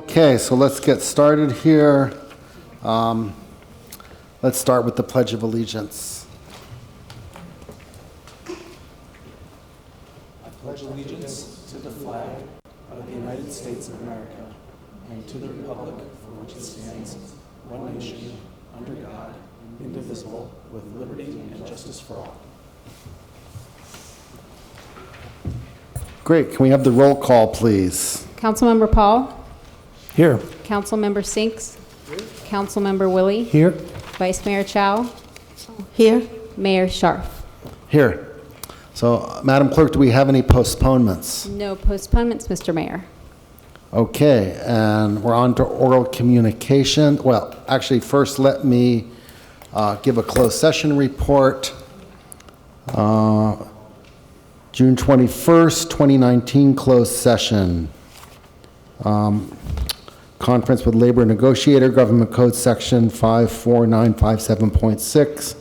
Okay, so let's get started here. Let's start with the Pledge of Allegiance. I pledge allegiance to the flag of the United States of America and to the republic for which it stands, one nation, under God, indivisible, with liberty and justice for all. Great, can we have the roll call, please? Councilmember Paul. Here. Councilmember Sinks. Councilmember Willie. Here. Vice Mayor Chow. Here. Mayor Scharf. Here. So, Madam Clerk, do we have any postponements? No postponements, Mr. Mayor. Okay, and we're on to oral communication. Well, actually, first let me give a closed session report. June 21st, 2019, closed session. Conference with labor negotiator, Government Code Section 54957.6.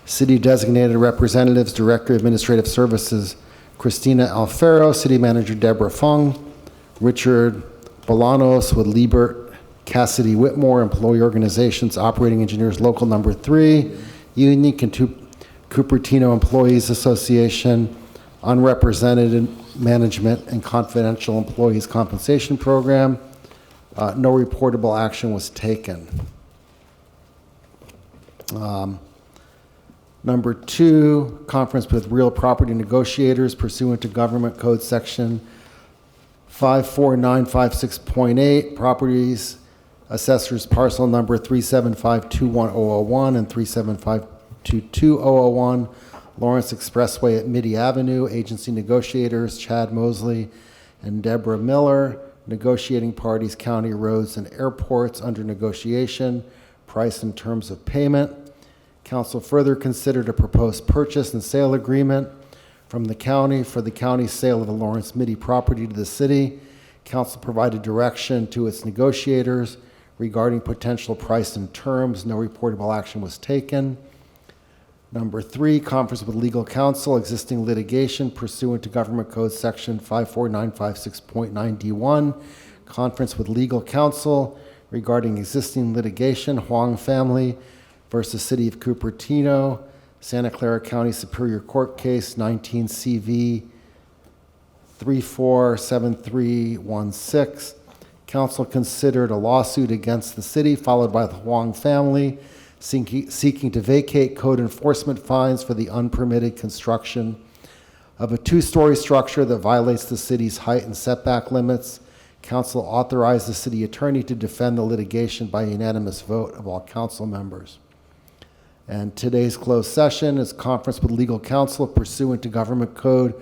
City designated representatives, Director of Administrative Services, Christina Alfaro, City Manager Deborah Fung, Richard Bolanos with Liebert, Cassidy Whitmore, Employee Organizations, Operating Engineers Local Number 3, Unique and Cupertino Employees Association, Unrepresented Management and Confidential Employees Compensation Program. No reportable action was taken. Number 2, conference with real property negotiators pursuant to Government Code Section 54956.8, properties assessors parcel number 375210001 and 375220001, Lawrence Expressway at Midi Avenue, agency negotiators Chad Mosley and Deborah Miller, negotiating parties county roads and airports under negotiation, price and terms of payment. Council further considered a proposed purchase and sale agreement from the county for the county's sale of the Lawrence Midi property to the city. Council provided direction to its negotiators regarding potential price and terms. No reportable action was taken. Number 3, conference with legal counsel, existing litigation pursuant to Government Code Section 54956.9D1. Conference with legal counsel regarding existing litigation, Huang family versus City of Cupertino, Santa Clara County Superior Court case 19 CV 347316. Council considered a lawsuit against the city followed by the Huang family seeking to vacate code enforcement fines for the unpermitted construction of a 2-story structure that violates the city's height and setback limits. Council authorized the city attorney to defend the litigation by unanimous vote of all council members. And today's closed session is conference with legal counsel pursuant to Government Code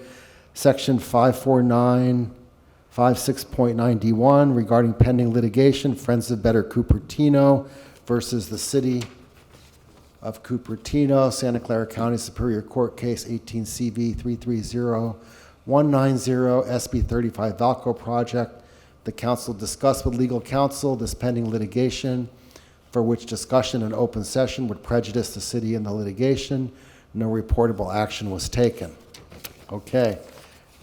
Section 54956.9D1 regarding pending litigation, Friends of Better Cupertino versus the City of Cupertino, Santa Clara County Superior Court case 18 CV 330190 SB 35 Valco project. The council discussed with legal counsel this pending litigation for which discussion in open session would prejudice the city in the litigation. No reportable action was taken. Okay,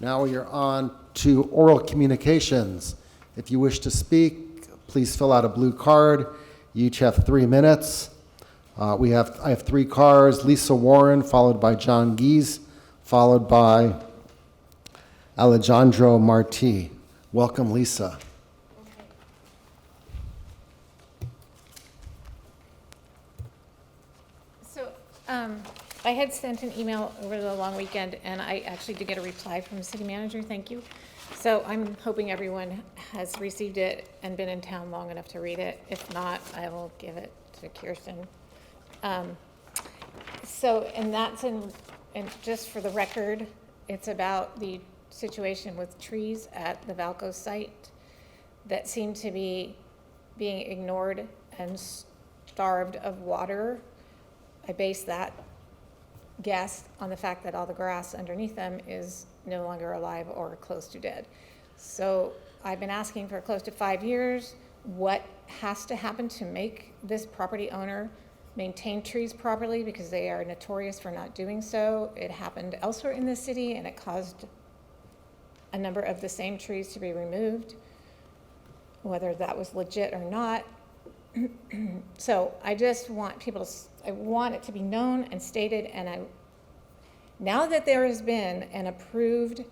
now we are on to oral communications. If you wish to speak, please fill out a blue card. You each have 3 minutes. I have 3 cards: Lisa Warren, followed by John Gies, followed by Alejandro Marti. Welcome, Lisa. So I had sent an email over the long weekend, and I actually did get a reply from the city manager. Thank you. So I'm hoping everyone has received it and been in town long enough to read it. If not, I will give it to Kirsten. And that's and just for the record, it's about the situation with trees at the Valco site that seem to be being ignored and starved of water. I base that guess on the fact that all the grass underneath them is no longer alive or close to dead. So I've been asking for close to 5 years what has to happen to make this property owner maintain trees properly, because they are notorious for not doing so. It happened elsewhere in the city, and it caused a number of the same trees to be removed. whether that was legit or not. So I just want people to, I want it to be known and stated, and now that there has been an approved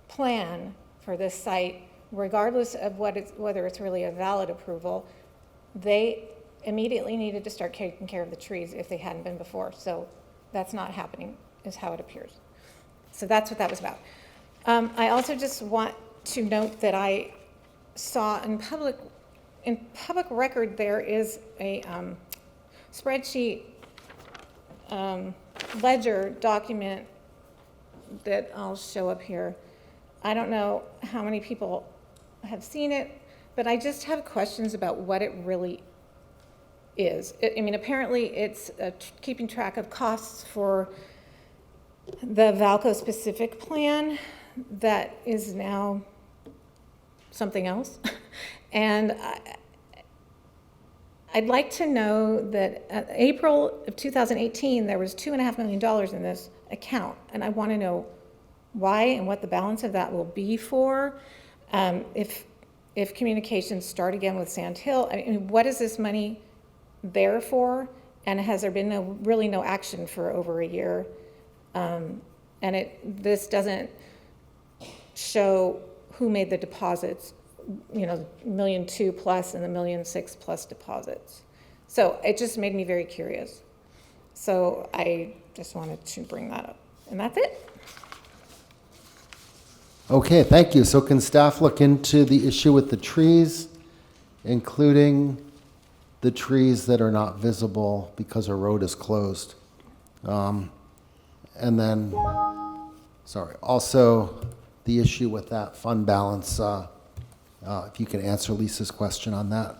plan for this site, regardless of whether it's really a valid approval, they immediately needed to start taking care of the trees if they hadn't been before. So that's not happening, is how it appears. So that's what that was about. I also just want to note that I saw in public record there is a spreadsheet ledger document that I'll show up here. I don't know how many people have seen it, but I just have questions about what it really is. I mean, apparently it's keeping track of costs for the Valco specific plan that is now something else. And I'd like to know that April of 2018, there was $2.5 million in this account, and I want to know why and what the balance of that will be for. If communications start again with Sand Hill, I mean, what is this money there for? And has there been really no action for over a year? And this doesn't show who made the deposits, you know, $1.2 million plus and the $1.6 million plus deposits. So it just made me very curious. So I just wanted to bring that up. And that's it. Okay, thank you. So can staff look into the issue with the trees, including the trees that are not visible because a road is closed? And then, also the issue with that fund balance, if you can answer Lisa's question on that.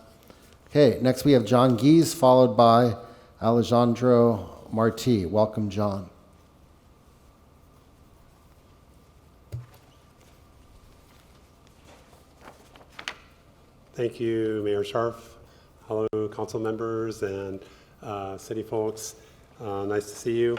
Okay, next we have John Gies, followed by Alejandro Marti. Welcome, John. Thank you, Mayor Scharf. Hello, council members and city folks. Nice to see you.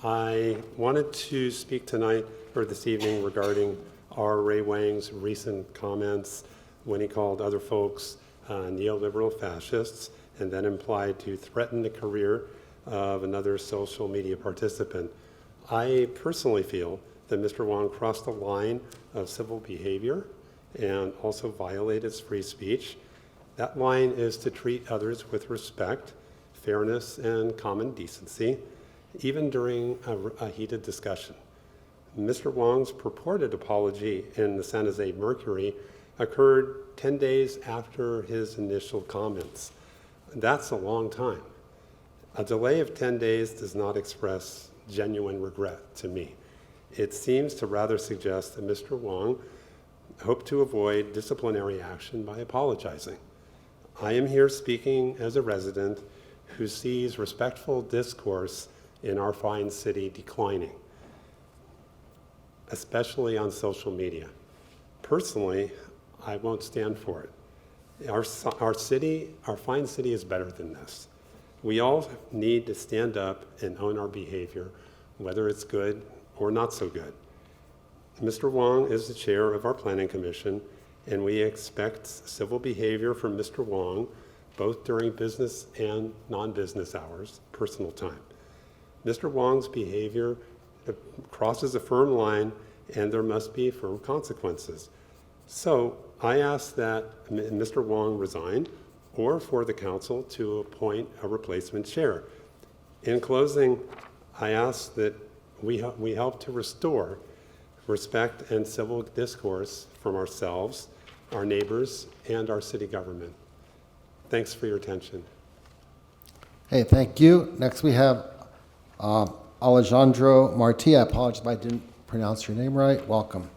I wanted to speak tonight or this evening regarding R. Ray Wang's recent comments when he called other folks neoliberal fascists and then implied to threaten the career of another social media participant. I personally feel that Mr. Wang crossed the line of civil behavior and also violated free speech. That line is to treat others with respect, fairness, and common decency, even during a heated discussion. Mr. Wang's purported apology in the San Jose Mercury occurred 10 days after his initial comments. That's a long time. A delay of 10 days does not express genuine regret to me. It seems to rather suggest that Mr. Wang hoped to avoid disciplinary action by apologizing. I am here speaking as a resident who sees respectful discourse in our fine city declining, especially on social media. Personally, I won't stand for it. Our fine city is better than this. We all need to stand up and own our behavior, whether it's good or not so good. Mr. Wang is the chair of our planning commission, and we expect civil behavior from Mr. Wang, both during business and non-business hours, personal time. Mr. Wang's behavior crosses a firm line, and there must be firm consequences. So I ask that Mr. Wang resign, or for the council to appoint a replacement chair. In closing, I ask that we help to restore respect and civil discourse from ourselves, our neighbors, and our city government. Thanks for your attention. Hey, thank you. Next we have Alejandro Marti. I apologize if I didn't pronounce your name right. Welcome.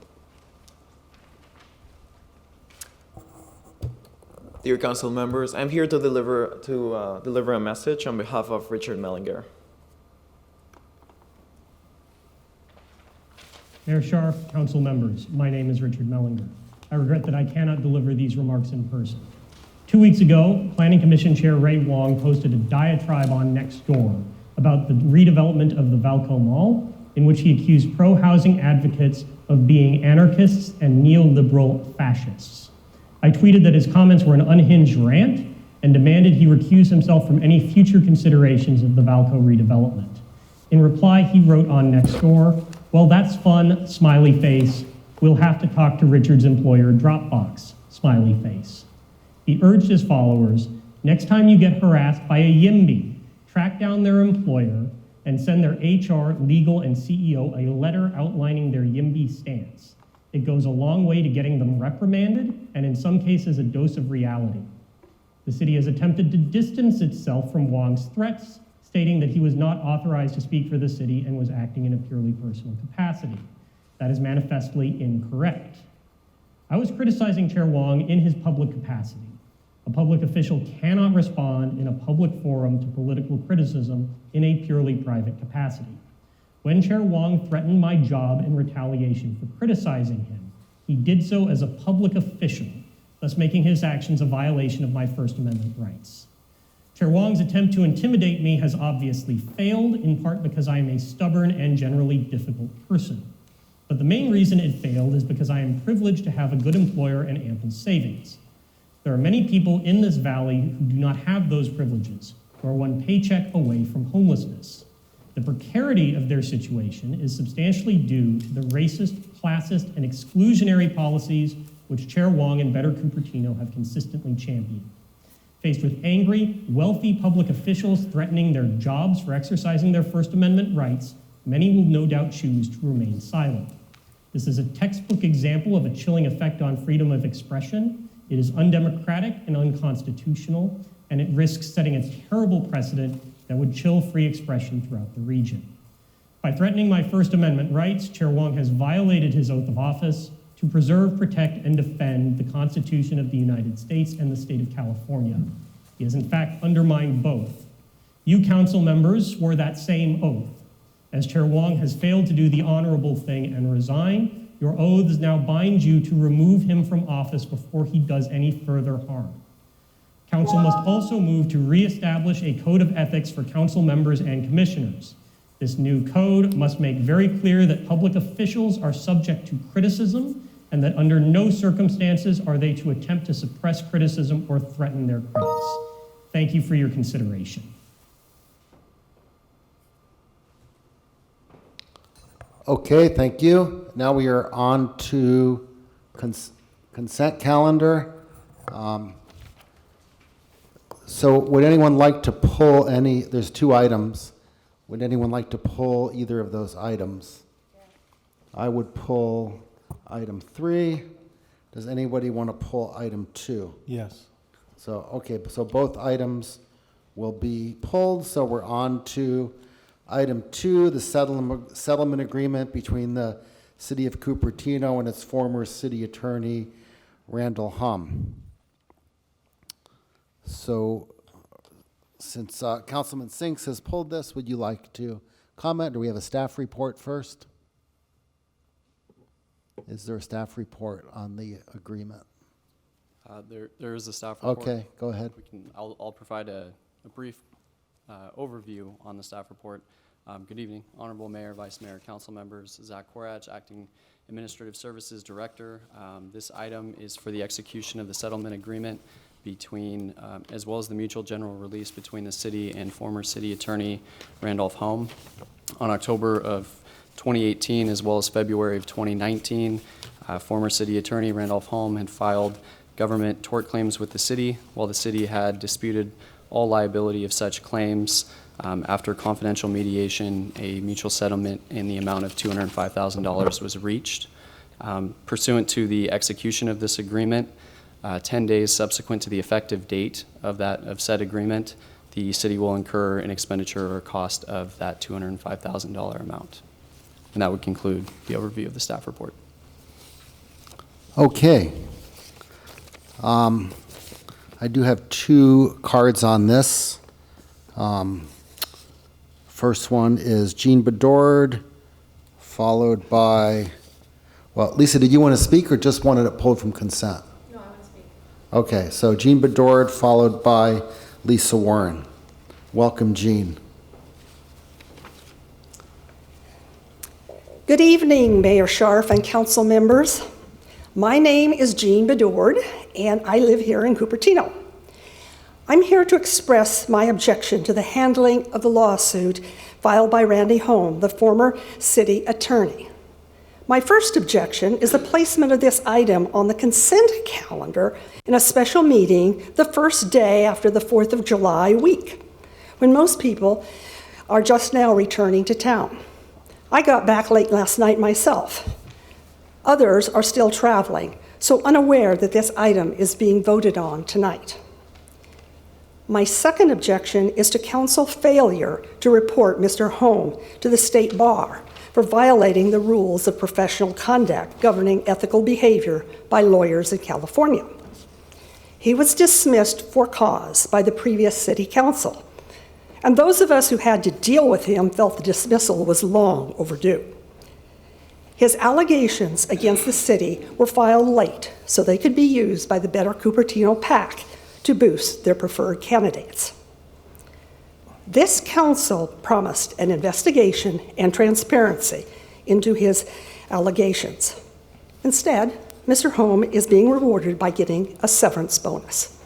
Dear council members, I'm here to deliver a message on behalf of Richard Mellinger. Mayor Scharf, council members, my name is Richard Mellinger. I regret that I cannot deliver these remarks in person. 2 weeks ago, Planning Commission Chair Ray Wang posted a diatribe on Nextdoor about the redevelopment of the Valco Mall, in which he accused pro-housing advocates of being anarchists and neoliberal fascists. I tweeted that his comments were an unhinged rant and demanded he recuse himself from any future considerations of the Valco redevelopment. In reply, he wrote on Nextdoor, "Well, that's fun, smiley face. We'll have to talk to Richard's employer, Dropbox, smiley face." He urged his followers, next time you get harassed by a YIMBY, track down their employer and send their HR, legal, and CEO a letter outlining their YIMBY stance. It goes a long way to getting them reprimanded, and in some cases, a dose of reality. The city has attempted to distance itself from Wong's threats, stating that he was not authorized to speak for the city and was acting in a purely personal capacity. That is manifestly incorrect. I was criticizing Chair Wong in his public capacity. A public official cannot respond in a public forum to political criticism in a purely private capacity. When Chair Wong threatened my job in retaliation for criticizing him, he did so as a public official, thus making his actions a violation of my First Amendment rights. Chair Wong's attempt to intimidate me has obviously failed, in part because I am a stubborn and generally difficult person. But the main reason it failed is because I am privileged to have a good employer and ample savings. There are many people in this valley who do not have those privileges, who are one paycheck away from homelessness. The precarity of their situation is substantially due to the racist, classist, and exclusionary policies which Chair Wong and Better Cupertino have consistently championed. Faced with angry, wealthy public officials threatening their jobs for exercising their First Amendment rights, many will no doubt choose to remain silent. This is a textbook example of a chilling effect on freedom of expression. It is undemocratic and unconstitutional, and it risks setting a terrible precedent that would chill free expression throughout the region. By threatening my First Amendment rights, Chair Wong has violated his oath of office to preserve, protect, and defend the Constitution of the United States and the state of California. He has in fact undermined both. You council members swore that same oath. As Chair Wong has failed to do the honorable thing and resign, your oaths now bind you to remove him from office before he does any further harm. Council must also move to reestablish a code of ethics for council members and commissioners. This new code must make very clear that public officials are subject to criticism and that under no circumstances are they to attempt to suppress criticism or threaten their critics. Thank you for your consideration. Okay, thank you. Now we are on to consent calendar. So would anyone like to pull any, there's two items. Would anyone like to pull either of those items? I would pull item 3. Does anybody want to pull item 2? Yes. So, okay, so both items will be pulled. So we're on to item 2, the settlement agreement between the City of Cupertino and its former city attorney, Randall Hum. So since Councilman Sinks has pulled this, would you like to comment? Do we have a staff report first? Is there a staff report on the agreement? There is a staff report. Okay, go ahead. I'll provide a brief overview on the staff report. Good evening, Honorable Mayor, Vice Mayor, Council members. Zach Korach, Acting Administrative Services Director. This item is for the execution of the settlement agreement between, as well as the mutual general release between the city and former city attorney Randolph Home. On October of 2018, as well as February of 2019, former city attorney Randolph Home had filed government tort claims with the city, while the city had disputed all liability of such claims. After confidential mediation, a mutual settlement in the amount of $205,000 was reached. Pursuant to the execution of this agreement, 10 days subsequent to the effective date of said agreement, the city will incur an expenditure or cost of that $205,000 amount. And that would conclude the overview of the staff report. Okay. I do have 2 cards on this. First one is Jean Bedord, followed by, well, Lisa, did you want to speak or just wanted it pulled from consent? No, I want to speak. Okay, so Jean Bedord, followed by Lisa Warren. Welcome, Jean. Good evening, Mayor Scharf and council members. My name is Jean Bedord, and I live here in Cupertino. I'm here to express my objection to the handling of the lawsuit filed by Randy Holm, the former city attorney. My first objection is the placement of this item on the consent calendar in a special meeting the first day after the 4th of July week, when most people are just now returning to town. I got back late last night myself. Others are still traveling, so unaware that this item is being voted on tonight. My second objection is to council failure to report Mr. Holm to the state bar for violating the rules of professional conduct governing ethical behavior by lawyers in California. He was dismissed for cause by the previous city council, and those of us who had to deal with him felt the dismissal was long overdue. His allegations against the city were filed late so they could be used by the Better Cupertino PAC to boost their preferred candidates. This council promised an investigation and transparency into his allegations. Instead, Mr. Holm is being rewarded by getting a severance bonus.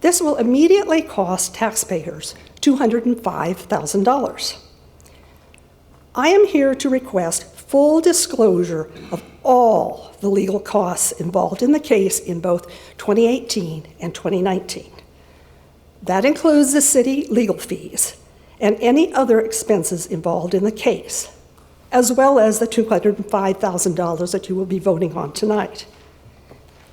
This will immediately cost taxpayers $205,000. I am here to request full disclosure of all the legal costs involved in the case in both 2018 and 2019. That includes the city legal fees and any other expenses involved in the case, as well as the $205,000 that you will be voting on tonight.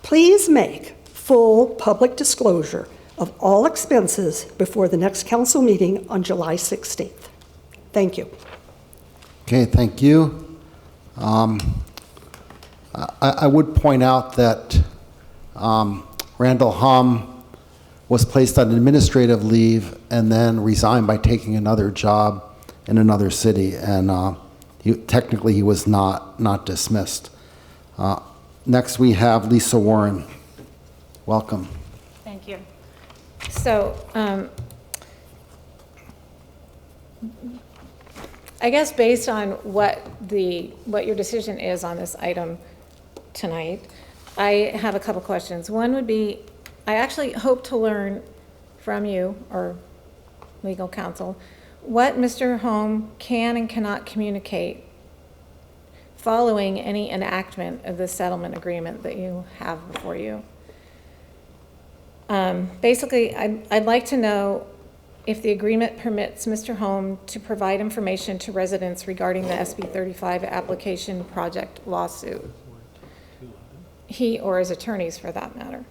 Please make full public disclosure of all expenses before the next council meeting on July 16th. Thank you. Okay, thank you. I would point out that Randall Hum was placed on administrative leave and then resigned by taking another job in another city, and technically he was not dismissed. Next we have Lisa Warren. Welcome. Thank you. So, I guess based on what your decision is on this item tonight, I have a couple questions. One would be, I actually hope to learn from you or legal counsel what Mr. Holm can and cannot communicate following any enactment of the settlement agreement that you have before you. Basically, I'd like to know if the agreement permits Mr. Holm to provide information to residents regarding the SB 35 application project lawsuit. He or his attorneys, for that matter.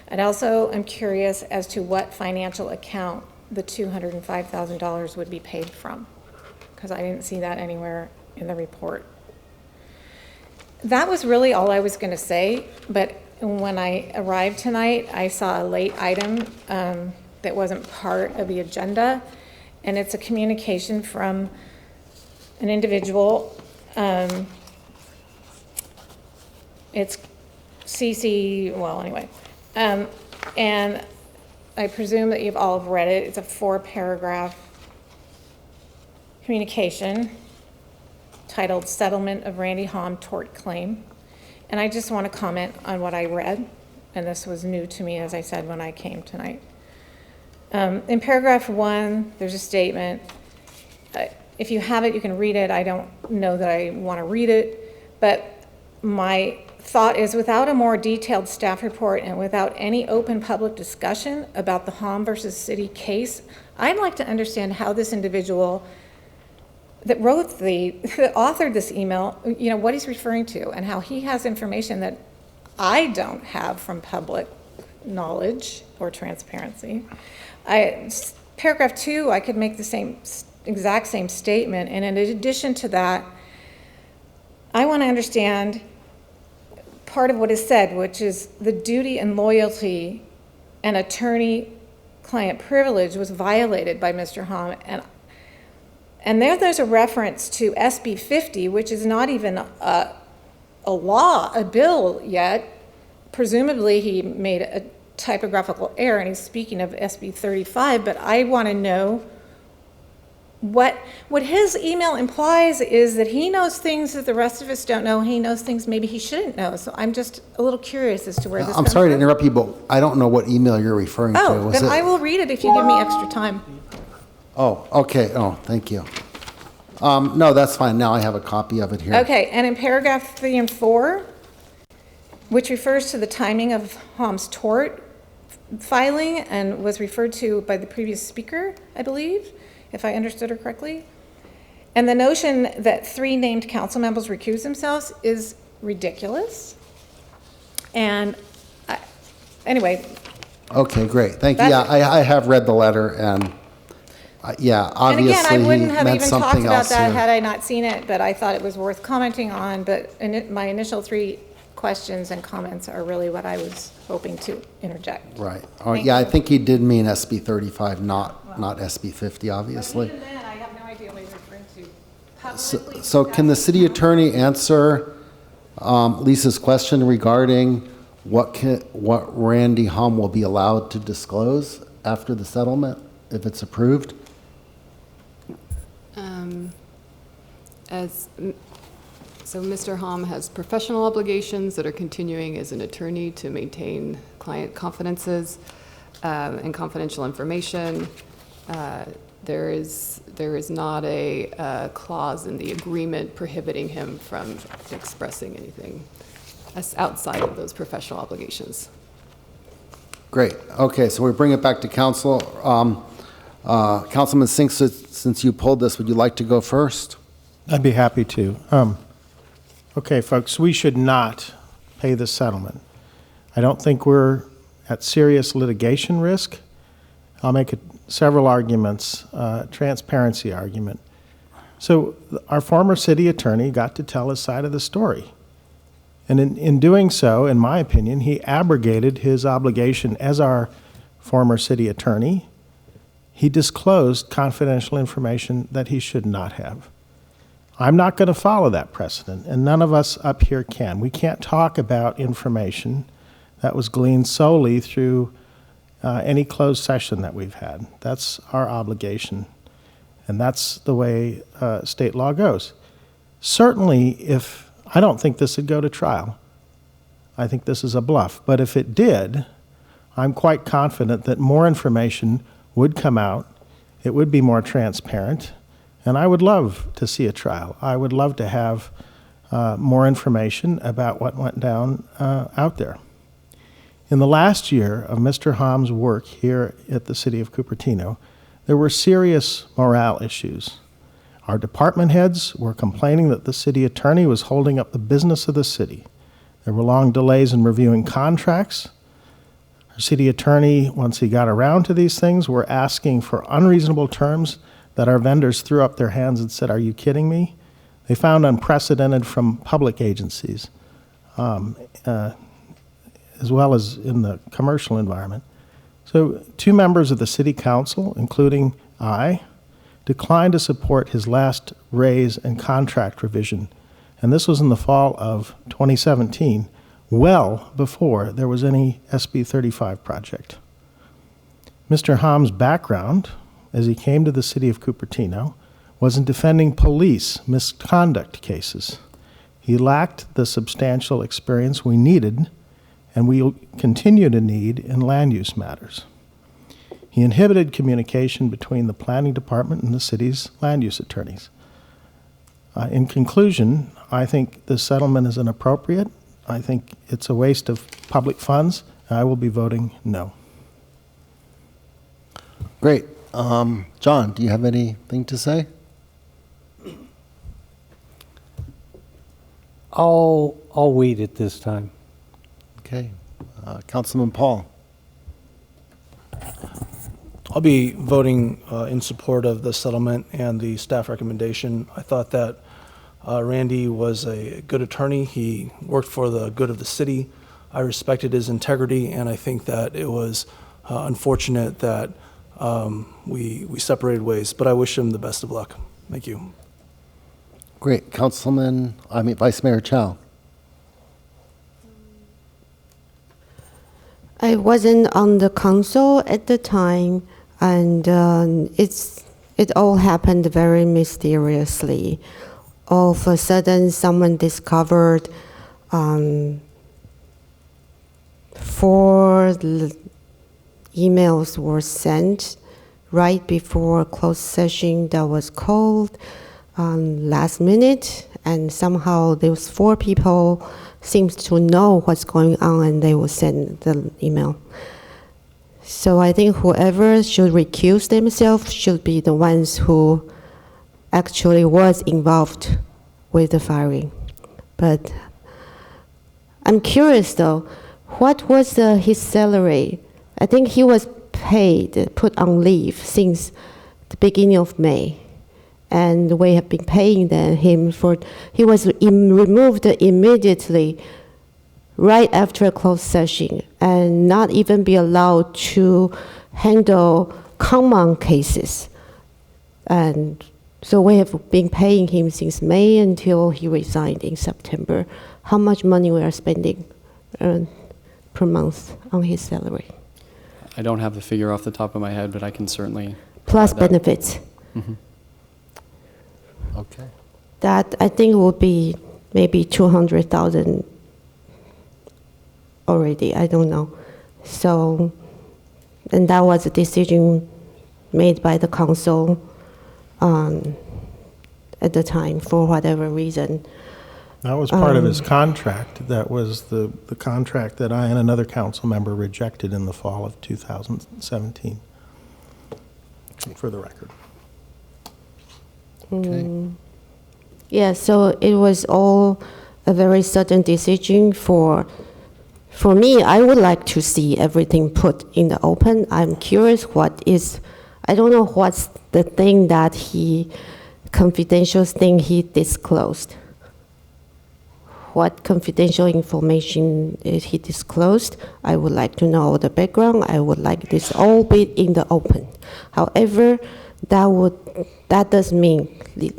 And also, I'm curious as to what financial account the $205,000 would be paid from, because I didn't see that anywhere in the report. That was really all I was going to say, but when I arrived tonight, I saw a late item that wasn't part of the agenda, and it's a communication from an individual. It's CC, well, anyway. And I presume that you've all read it. It's a 4-paragraph communication titled Settlement of Randy Holm Tort Claim. And I just want to comment on what I read, and this was new to me, as I said, when I came tonight. In paragraph 1, there's a statement. If you have it, you can read it. I don't know that I want to read it, but my thought is, without a more detailed staff report and without any open public discussion about the Holm versus City case, I'd like to understand how this individual that wrote that authored this email, what he's referring to, and how he has information that I don't have from public knowledge or transparency. Paragraph 2, I could make the exact same statement, and in addition to that, I want to understand part of what is said, which is the duty and loyalty and attorney-client privilege was violated by Mr. Holm, and there's a reference to SB 50, which is not even a bill yet. Presumably, he made a typographical error, and he's speaking of SB 35, but I want to know what his email implies is that he knows things that the rest of us don't know. He knows things maybe he shouldn't know. So I'm just a little curious as to where this I'm comes sorry to from. interrupt you, but I don't know what email you're referring to. Oh, Was then it- I will read it if you give me extra time. Oh, okay. Oh, thank you. No, that's fine. Now I have a copy of it here. Okay, and in paragraph 3 and 4, which refers to the timing of Ham's tort filing and was referred to by the previous speaker, I believe, if I understood her correctly. And the notion that 3 named council members recuse themselves is ridiculous. And anyway, Okay, great. Thank you. Yeah, That's- I have read the letter, and yeah, and obviously again, I he wouldn't have meant even talked something about else that here. had I not seen it, but I thought it was worth commenting on. But my initial 3 questions and comments are really what I was hoping to interject. Right. Oh, Thank yeah, I you. think he did mean SB 35, not SB 50, obviously. Even then, I have no idea what he's referring to. So can the city attorney answer Lisa's question regarding what Randy Hum will be allowed to disclose after the settlement, if it's approved? So Mr. Hom has professional obligations that are continuing as an attorney to maintain client confidences and confidential information. There is not a clause in the agreement prohibiting him from expressing anything that's outside of those professional obligations. Great. Okay, so we bring it back to council. Councilman Sink, since you pulled this, would you like to go first? I'd be happy to. Okay, folks, we should not pay this settlement. I don't think we're at serious litigation risk. I'll make several arguments, transparency argument. So our former city attorney got to tell his side of the story. And in doing so, in my opinion, he abrogated his obligation as our former city attorney. He disclosed confidential information that he should not have. I'm not going to follow that precedent, and none of us up here can. We can't talk about information that was gleaned solely through any closed session that we've had. That's our obligation, and that's the way state law goes. Certainly, I don't think this would go to trial. I think this is a bluff. But if it did, I'm quite confident that more information would come out. It would be more transparent. And I would love to see a trial. I would love to have more information about what went down out there. In the last year of Mr. Ham's work here at the city of Cupertino, there were serious morale issues. Our department heads were complaining that the city attorney was holding up the business of the city. There were long delays in reviewing contracts. Our city attorney, once he got around to these things, were asking for unreasonable terms that our vendors threw up their hands and said, "Are you kidding me?" They found unprecedented from public agencies, as well as in the commercial environment. So 2 members of the city council, including I, declined to support his last raise and contract revision. And this was in the fall of 2017, well before there was any SB 35 project. Mr. Ham's background, as he came to the city of Cupertino, was in defending police misconduct cases. He lacked the substantial experience we needed and we continue to need in land use matters. He inhibited communication between the planning department and the city's land use attorneys. In conclusion, I think this settlement is inappropriate. I think it's a waste of public funds. I will be voting no. Great. John, do you have anything to say? I'll wait at this time. Okay. Councilman Paul. I'll be voting in support of the settlement and the staff recommendation. I thought that Randy was a good attorney. He worked for the good of the city. I respected his integrity, and I think that it was unfortunate that we separated ways, but I wish him the best of luck. Thank you. Great. Vice Mayor Chow. I wasn't on the council at the time, and it's it all happened very mysteriously. All of a sudden, someone discovered 4 emails were sent right before closed session that was called last minute, and somehow those 4 people seems to know what's going on, and they will send the email. So I think whoever should recuse themselves should be the ones who actually was involved with the firing. But I'm curious though, what was his salary? I think he was paid, put on leave since the beginning of May. And we have been paying him for, he was removed immediately right after a closed session and not even be allowed to handle common cases. And so we have been paying him since May until he resigned in September. How much money we are spending per month on his salary? I don't have the figure off the top of my head, but I can certainly. Plus provide that. benefits. Mhm. Okay. That I think would be maybe 200,000 already, I don't know. So, and that was a decision made by the council at the time for whatever reason. That was part of his contract. That was the contract that I and another council member rejected in the fall of 2017, for the record. Okay. Yeah, so it was all a very sudden decision for me. I would like to see everything put in the open. I'm curious I don't know what's the thing that confidential thing he disclosed. What confidential information he disclosed? I would like to know the background. I would like this all be in the open. However, that does mean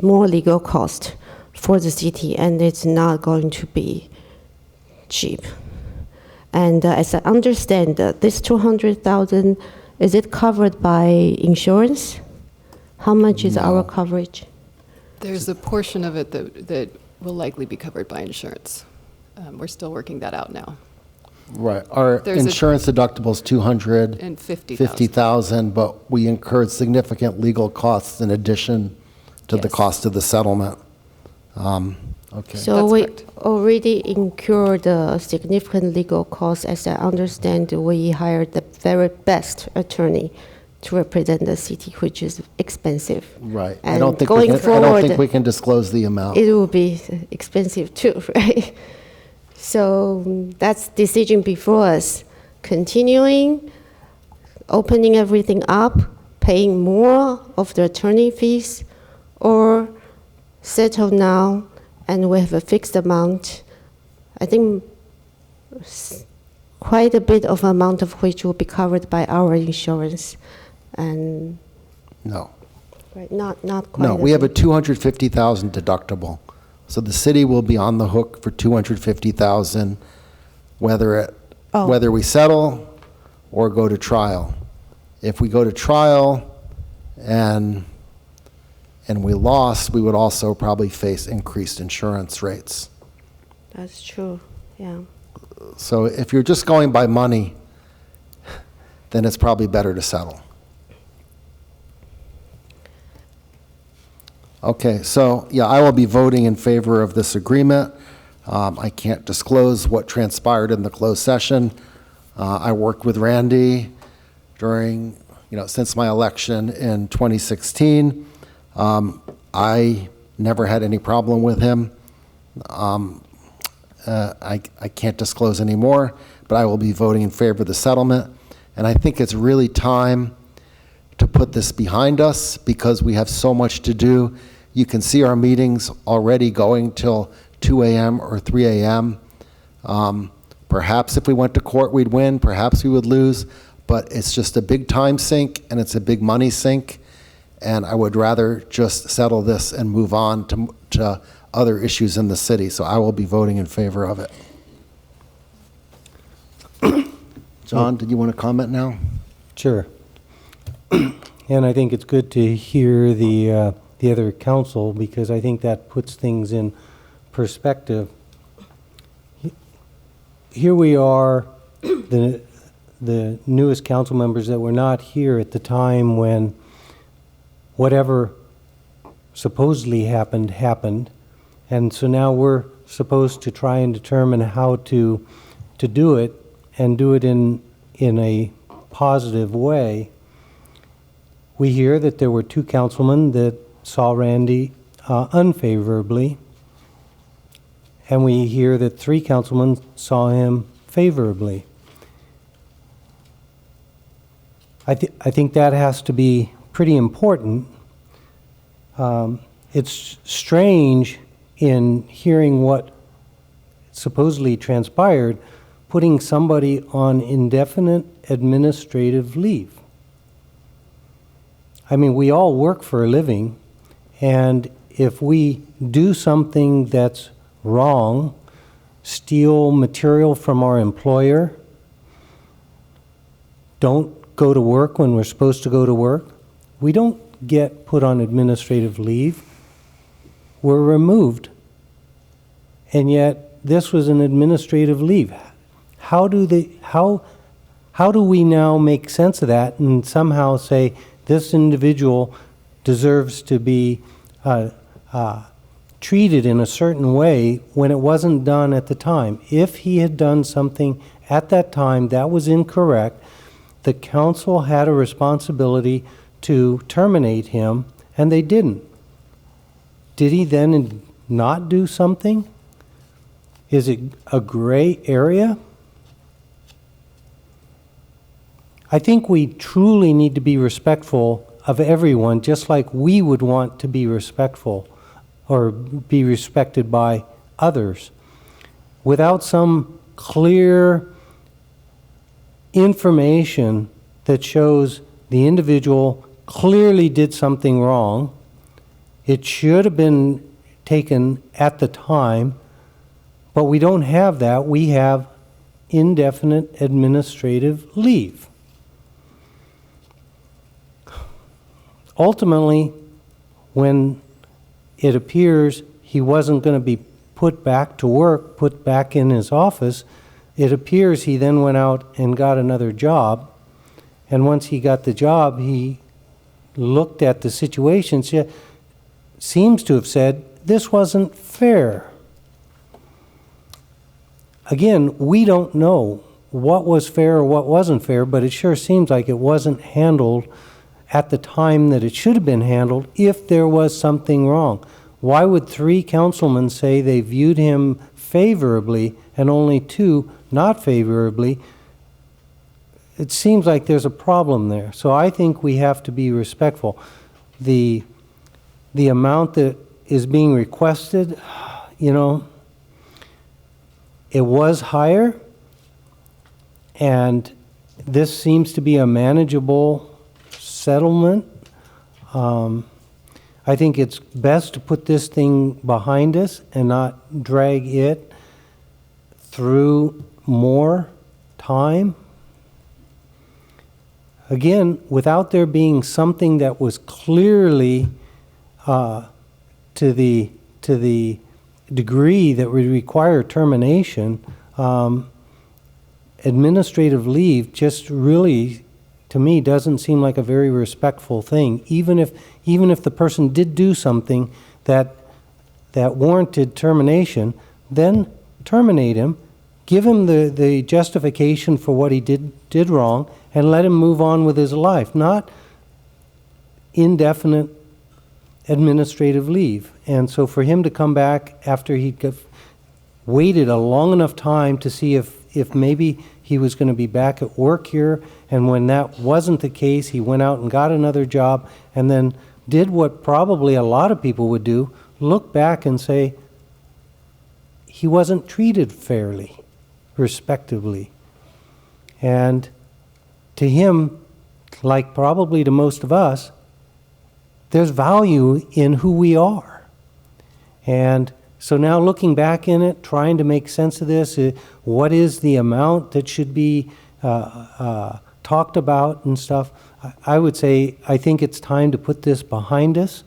more legal cost for the city, and it's not going to be cheap. And as I understand, this 200,000, is it covered by insurance? How much is our coverage? There's a portion of it that will likely be covered by insurance. We're still working that out now. Right. Our There's insurance deductible is $250,000, but we incurred significant legal costs in addition to the cost of the settlement. Okay. So That's we correct. already incurred significant legal costs. As I understand, we hired the very best attorney to represent the city, which is expensive. Right. And I don't think going forward, we can disclose the amount. it will be expensive too, right? So that's decision before us. Continuing, opening everything up, paying more of the attorney fees, or settle now and we have a fixed amount. I think quite a bit of amount of which will be covered by our insurance. And No. right, not quite. No, we have a $250,000 deductible. So the city will be on the hook for $250,000, whether we settle or go to trial. If we go to trial and we lost, we would also probably face increased insurance rates. That's true, yeah. So if you're just going by money, then it's probably better to settle. Okay, so yeah, I will be voting in favor of this agreement. I can't disclose what transpired in the closed session. I worked with Randy during, since my election in 2016. I never had any problem with him. I can't disclose any more, but I will be voting in favor of the settlement. And I think it's really time to put this behind us because we have so much to do. You can see our meetings already going till 2 a.m. or 3 a.m. Perhaps if we went to court, we'd win. Perhaps we would lose. But it's just a big time sink, and it's a big money sink. And I would rather just settle this and move on to other issues in the city. So I will be voting in favor of it. John, did you want to comment now? Sure. and I think it's good to hear the other council, because I think that puts things in perspective. Here we are, the newest council members that were not here at the time when whatever supposedly happened, and so now we're supposed to try and determine how to do it, and do it in a positive way. We hear that there were 2 councilmen that saw Randy unfavorably, and we hear that 3 councilmen saw him favorably. I think that has to be pretty important. It's strange in hearing what supposedly transpired, putting somebody on indefinite administrative leave. I mean, we all work for a living, and if we do something that's wrong, steal material from our employer, don't go to work when we're supposed to go to work, we don't get put on administrative leave. We're removed. And yet, this was an administrative leave. How do we now make sense of that and somehow say this individual deserves to be treated in a certain way when it wasn't done at the time? If he had done something at that time that was incorrect, the council had a responsibility to terminate him, and they didn't. Did he then not do something? Is it a gray area? I think we truly need to be respectful of everyone, just like we would want to be respectful or be respected by others. Without some clear information that shows the individual clearly did something wrong, it should have been taken at the time, but we don't have that. We have indefinite administrative leave. Ultimately, when it appears he wasn't going to be put back to work, put back in his office, it appears he then went out and got another job. And once he got the job, he looked at the situation, seems to have said, this wasn't fair. Again, we don't know what was fair or what wasn't fair, but it sure seems like it wasn't handled at the time that it should have been handled if there was something wrong. Why would 3 councilmen say they viewed him favorably and only 2 not favorably? It seems like there's a problem there. So I think we have to be respectful. The amount that is being requested, you know, it was higher, and this seems to be a manageable settlement. I think it's best to put this thing behind us and not drag it through more time. Again, without there being something that was clearly to the degree that would require termination, administrative leave just really, to me, doesn't seem like a very respectful thing. Even if the person did do something that warranted termination, then terminate him, give him the justification for what he did wrong, and let him move on with his life, not indefinite administrative leave. And so for him to come back after he'd waited a long enough time to see if maybe he was going to be back at work here, and when that wasn't the case, he went out and got another job, and then did what probably a lot of people would do, look back and say, he wasn't treated fairly, respectively. And to him, like probably to most of us, there's value in who we are. And so now looking back in it, trying to make sense of this, what is the amount that should be talked about and stuff, I would say, I think it's time to put this behind us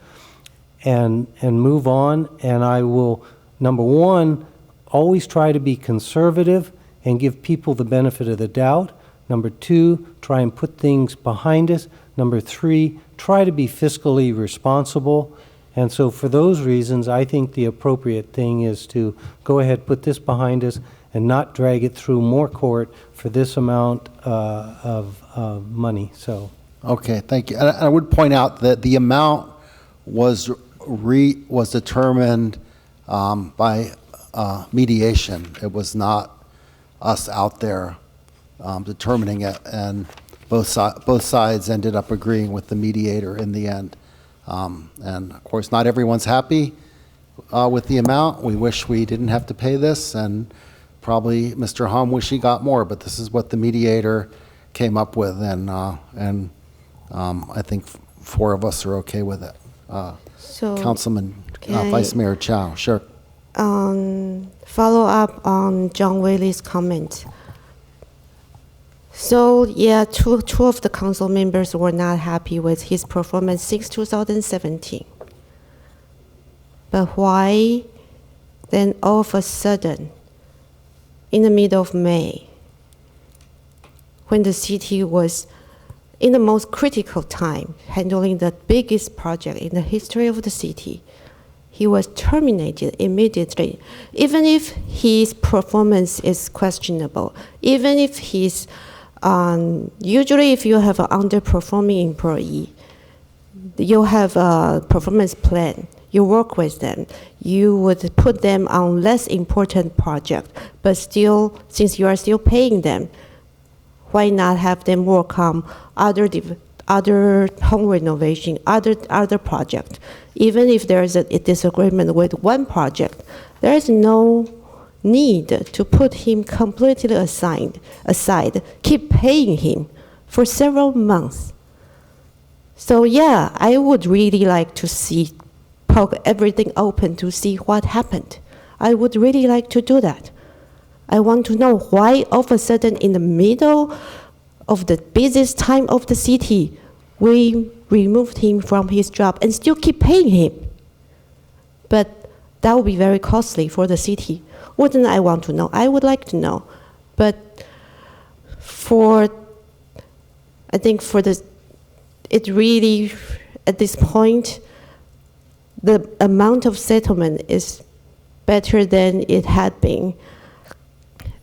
and move on. And I will, number one, always try to be conservative and give people the benefit of the doubt. Number two, try and put things behind us. Number three, try to be fiscally responsible. And so for those reasons, I think the appropriate thing is to go ahead, put this behind us, and not drag it through more court for this amount of money. So, Okay, thank you. And I would point out that the amount was determined by mediation. It was not us out there determining it, and both sides ended up agreeing with the mediator in the end. And of course, not everyone's happy with the amount. We wish we didn't have to pay this, and probably Mr. Hom wish he got more, but this is what the mediator came up with, and I think four of us are okay with it. So Councilman, can I- Vice Mayor Chow, sure. Follow up on John Whaley's comment. So yeah, two of the council members were not happy with his performance since 2017. But why then all of a sudden, in the middle of May, when the city was in the most critical time, handling the biggest project in the history of the city, he was terminated immediately, even if his performance is questionable, even if he's, usually if you have an underperforming employee, you have a performance plan, you work with them, you would put them on less important project, but still, since you are still paying them, why not have them work on other home renovation, other project? Even if there is a disagreement with one project, there is no need to put him completely aside, keep paying him for several months. So yeah, I would really like to see, poke everything open to see what happened. I would really like to do that. I want to know why all of a sudden in the middle of the busiest time of the city, we removed him from his job and still keep paying him. But that would be very costly for the city. Wouldn't I want to know? I would like to know. But I think it really, at this point, the amount of settlement is better than it had been.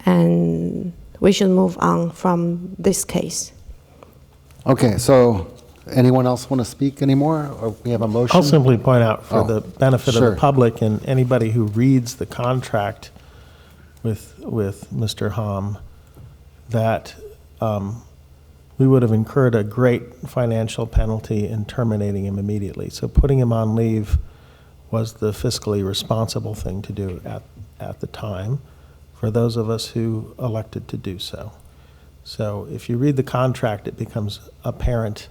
And we should move on from this case. Okay, so anyone else want to speak anymore, or we have a motion? I'll simply point out for the benefit of sure. the public and anybody who reads the contract with Mr. Hom that we would have incurred a great financial penalty in terminating him immediately. So putting him on leave was the fiscally responsible thing to do at the time for those of us who elected to do so. So if you read the contract, it becomes apparent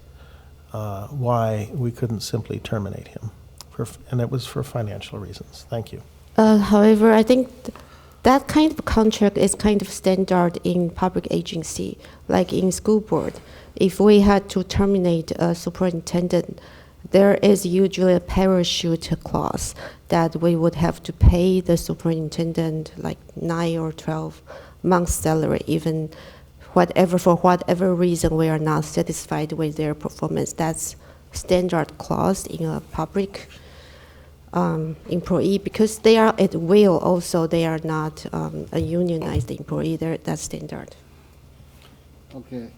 why we couldn't simply terminate him, and it was for financial reasons. Thank you. However, I think that kind of contract is kind of standard in public agency, like in school board. If we had to terminate a superintendent, there is usually a parachute clause that we would have to pay the superintendent like 9 or 12 months salary, even for whatever reason we are not satisfied with their performance. That's standard clause in a public employee, because they are at will also, they are not a unionized employee. That's standard. Okay.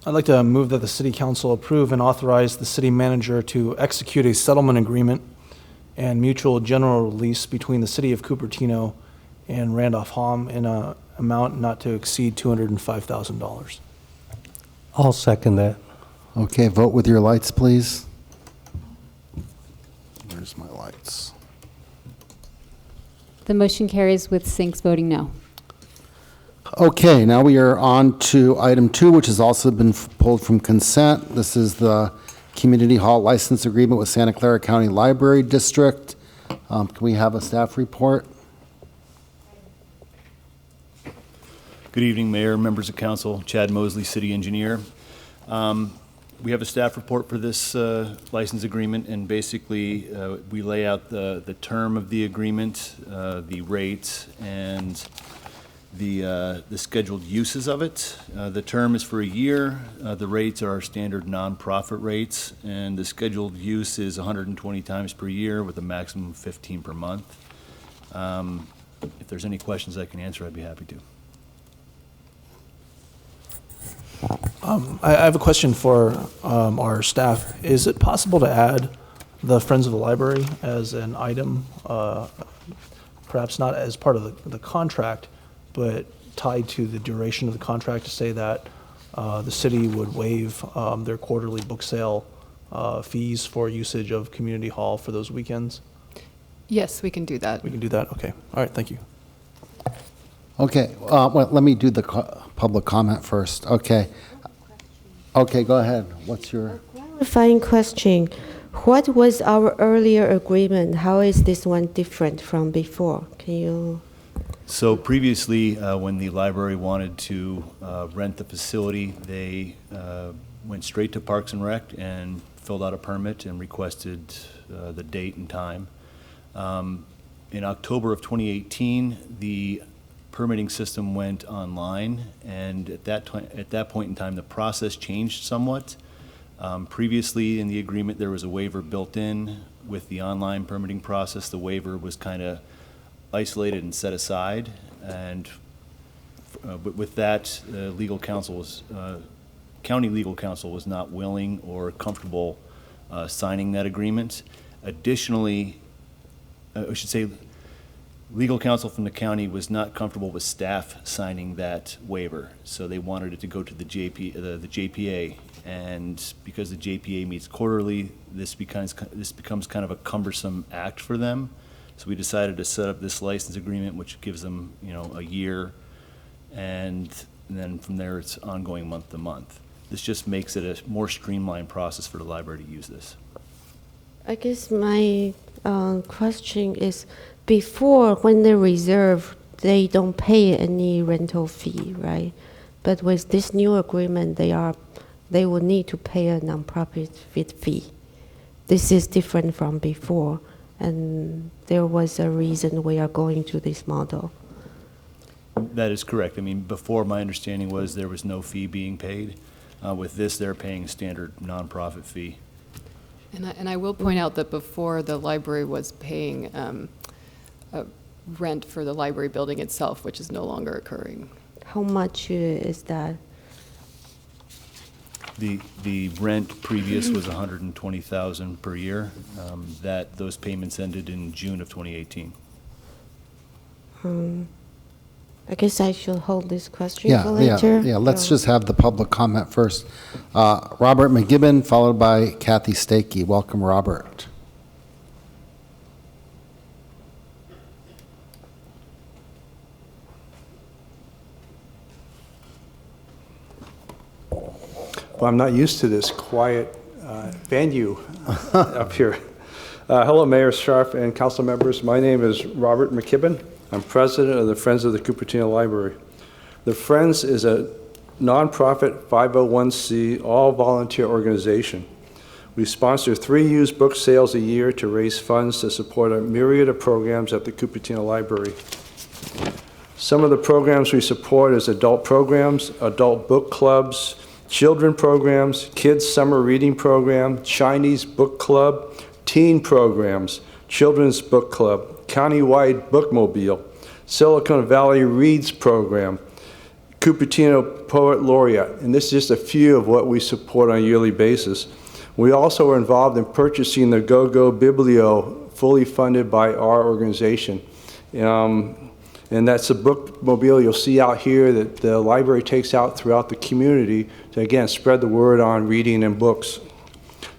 I'd like to move that the city council approve and authorize the city manager to execute a settlement agreement and mutual general release between the city of Cupertino and Randolph Hom in an amount not to exceed $205,000. I'll second that. Okay, vote with your lights, please. Where's my lights? The motion carries with Sinks voting no. Okay, now we are on to item 2, which has also been pulled from consent. This is the Community Hall License Agreement with Santa Clara County Library District. Can we have a staff report? Good evening, Mayor, members of council. Chad Mosley, City Engineer. We have a staff report for this license agreement, and basically we lay out the term of the agreement, the rates, and the scheduled uses of it. The term is for a year. The rates are our standard nonprofit rates, and the scheduled use is 120 times per year with a maximum of 15 per month. If there's any questions I can answer, I'd be happy to. I have a question for our staff. Is it possible to add the Friends of the Library as an item, perhaps not as part of the contract, but tied to the duration of the contract, to say that the city would waive their quarterly book sale fees for usage of Community Hall for those weekends? Yes, we can do that. We can do that? Okay. All right, thank you. Okay, well, let me do the public comment first. Okay. Okay, go ahead. What's your... Clarifying question. What was our earlier agreement? How is this one different from before? Can you... So previously, when the library wanted to rent the facility, they went straight to Parks and Rec and filled out a permit and requested the date and time. In October of 2018, the permitting system went online, and at that point in time, the process changed somewhat. Previously, in the agreement, there was a waiver built in. With the online permitting process, the waiver was kind of isolated and set aside, and with that, legal counsel was, county legal counsel was not willing or comfortable signing that agreement. Additionally, I should say, legal counsel from the county was not comfortable with staff signing that waiver, so they wanted it to go to the JPA. And because the JPA meets quarterly, this becomes kind of a cumbersome act for them. So we decided to set up this license agreement, which gives them, a year, and then from there it's ongoing month to month. This just makes it a more streamlined process for the library to use this. I guess my question is, before, when they reserve, they don't pay any rental fee, right? But with this new agreement, they will need to pay a nonprofit fee. This is different from before, and there was a reason we are going to this model. That is correct. I mean, before, my understanding was there was no fee being paid. With this, they're paying a standard nonprofit fee. And I will point out that before, the library was paying rent for the library building itself, which is no longer occurring. How much is that? The rent previous was $120,000 per year. Those payments ended in June of 2018. I guess I should hold this question for later. Yeah. Let's just have the public comment first. Robert McGibbon, followed by Kathy Stakey. Welcome, Robert. Well, I'm not used to this quiet venue up here. Hello, Mayor Sharp and council members. My name is Robert McKibben. I'm president of the Friends of the Cupertino Library. The Friends is a nonprofit 501c all-volunteer organization. We sponsor 3 used book sales a year to raise funds to support a myriad of programs at the Cupertino Library. Some of the programs we support is adult programs, adult book clubs, children programs, kids summer reading program, Chinese book club, teen programs, children's book club, countywide bookmobile, Silicon Valley Reads program, Cupertino Poet Laureate, and this is just a few of what we support on a yearly basis. We also are involved in purchasing the Go-Go Biblio, fully funded by our organization. And that's a bookmobile you'll see out here that the library takes out throughout the community to, again, spread the word on reading and books.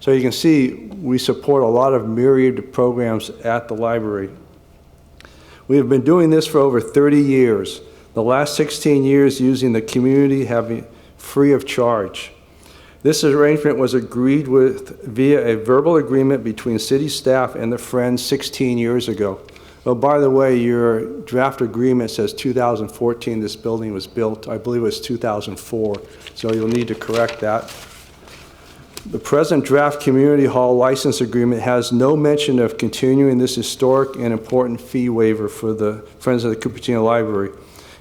So you can see we support a lot of myriad programs at the library. We have been doing this for over 30 years. The last 16 years using the community having free of charge. This arrangement was agreed with via a verbal agreement between city staff and the Friends 16 years ago. Oh, by the way, your draft agreement says 2014 this building was built. I believe it was 2004, so you'll need to correct that. The present draft community hall license agreement has no mention of continuing this historic and important fee waiver for the Friends of the Cupertino Library.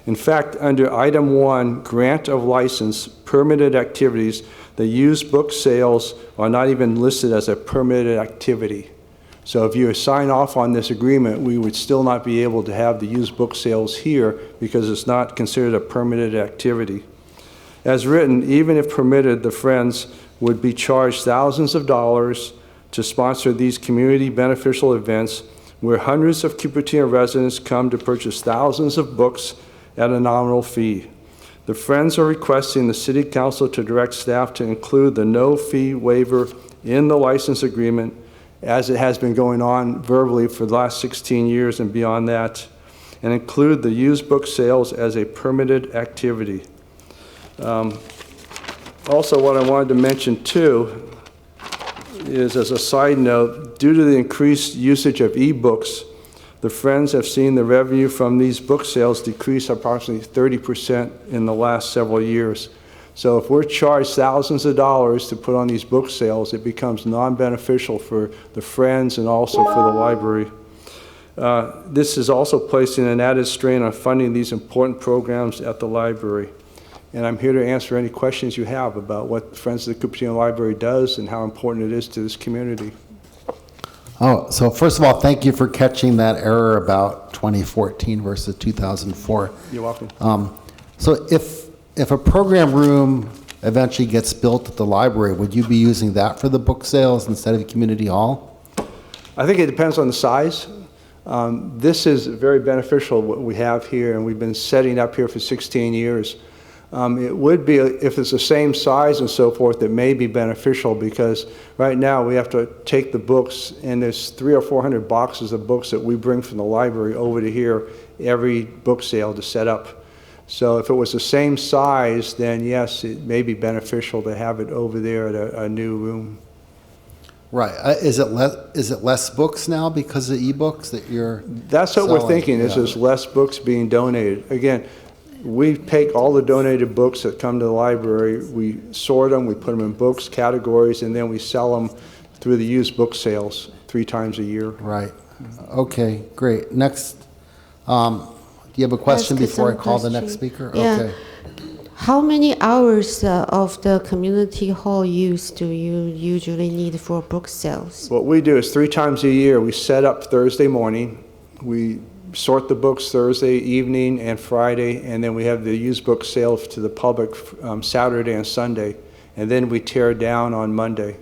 In fact, under item 1, grant of license, permitted activities, the used book sales are not even listed as a permitted activity. So if you sign off on this agreement, we would still not be able to have the used book sales here because it's not considered a permitted activity. As written, even if permitted, the Friends would be charged thousands of dollars to sponsor these community beneficial events where hundreds of Cupertino residents come to purchase thousands of books at a nominal fee. The Friends are requesting the City Council to direct staff to include the no fee waiver in the license agreement as it has been going on verbally for the last 16 years and beyond that, and include the used book sales as a permitted activity. Also, what I wanted to mention too is, as a side note, due to the increased usage of e-books, the Friends have seen the revenue from these book sales decrease approximately 30% in the last several years. So if we're charged thousands of dollars to put on these book sales, it becomes non-beneficial for the Friends and also for the library. This is also placing an added strain on funding these important programs at the library. And I'm here to answer any questions you have about what Friends of the Cupertino Library does and how important it is to this community. Oh, so first of all, thank you for catching that error about 2014 versus 2004. You're welcome. So if a program room eventually gets built at the library, would you be using that for the book sales instead of the community hall? I think it depends on the size. This is very beneficial, what we have here, and we've been setting up here for 16 years. It would be, if it's the same size and so forth, it may be beneficial because right now we have to take the books, and there's 300 or 400 boxes of books that we bring from the library over to here every book sale to set up. So if it was the same size, then yes, it may be beneficial to have it over there at a new room. Right. Is it less books now because of ebooks that you're That's what selling? we're thinking, is there's less books being donated. Again, we take all the donated books that come to the library, we sort them, we put them in books, categories, and then we sell them through the used book sales 3 times a year. Right. Okay, great. Next, do you have a question before I call the next speaker? Yeah. Okay. How many hours of the community hall use do you usually need for book sales? What we do is 3 times a year, we set up Thursday morning, we sort the books Thursday evening and Friday, and then we have the used book sales to the public Saturday and Sunday, and then we tear down on Monday.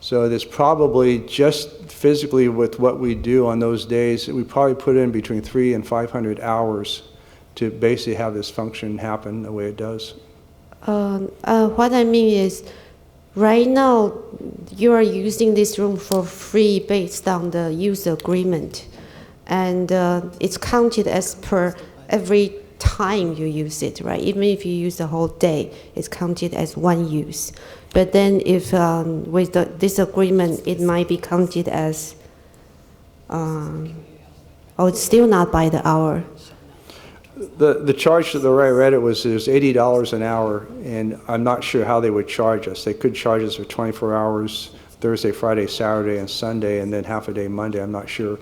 So there's probably, just physically with what we do on those days, we probably put in between 300 and 500 hours to basically have this function happen the way it does. What I mean is, right now, you are using this room for free based on the use agreement. And it's counted as per every time you use it, right? Even if you use the whole day, it's counted as one use. But then if with this agreement, it might be counted as, it's still not by the hour. The charge to the way I read it was $80 an hour, and I'm not sure how they would charge us. They could charge us for 24 hours, Thursday, Friday, Saturday, and Sunday, and then half a day Monday, I'm not sure.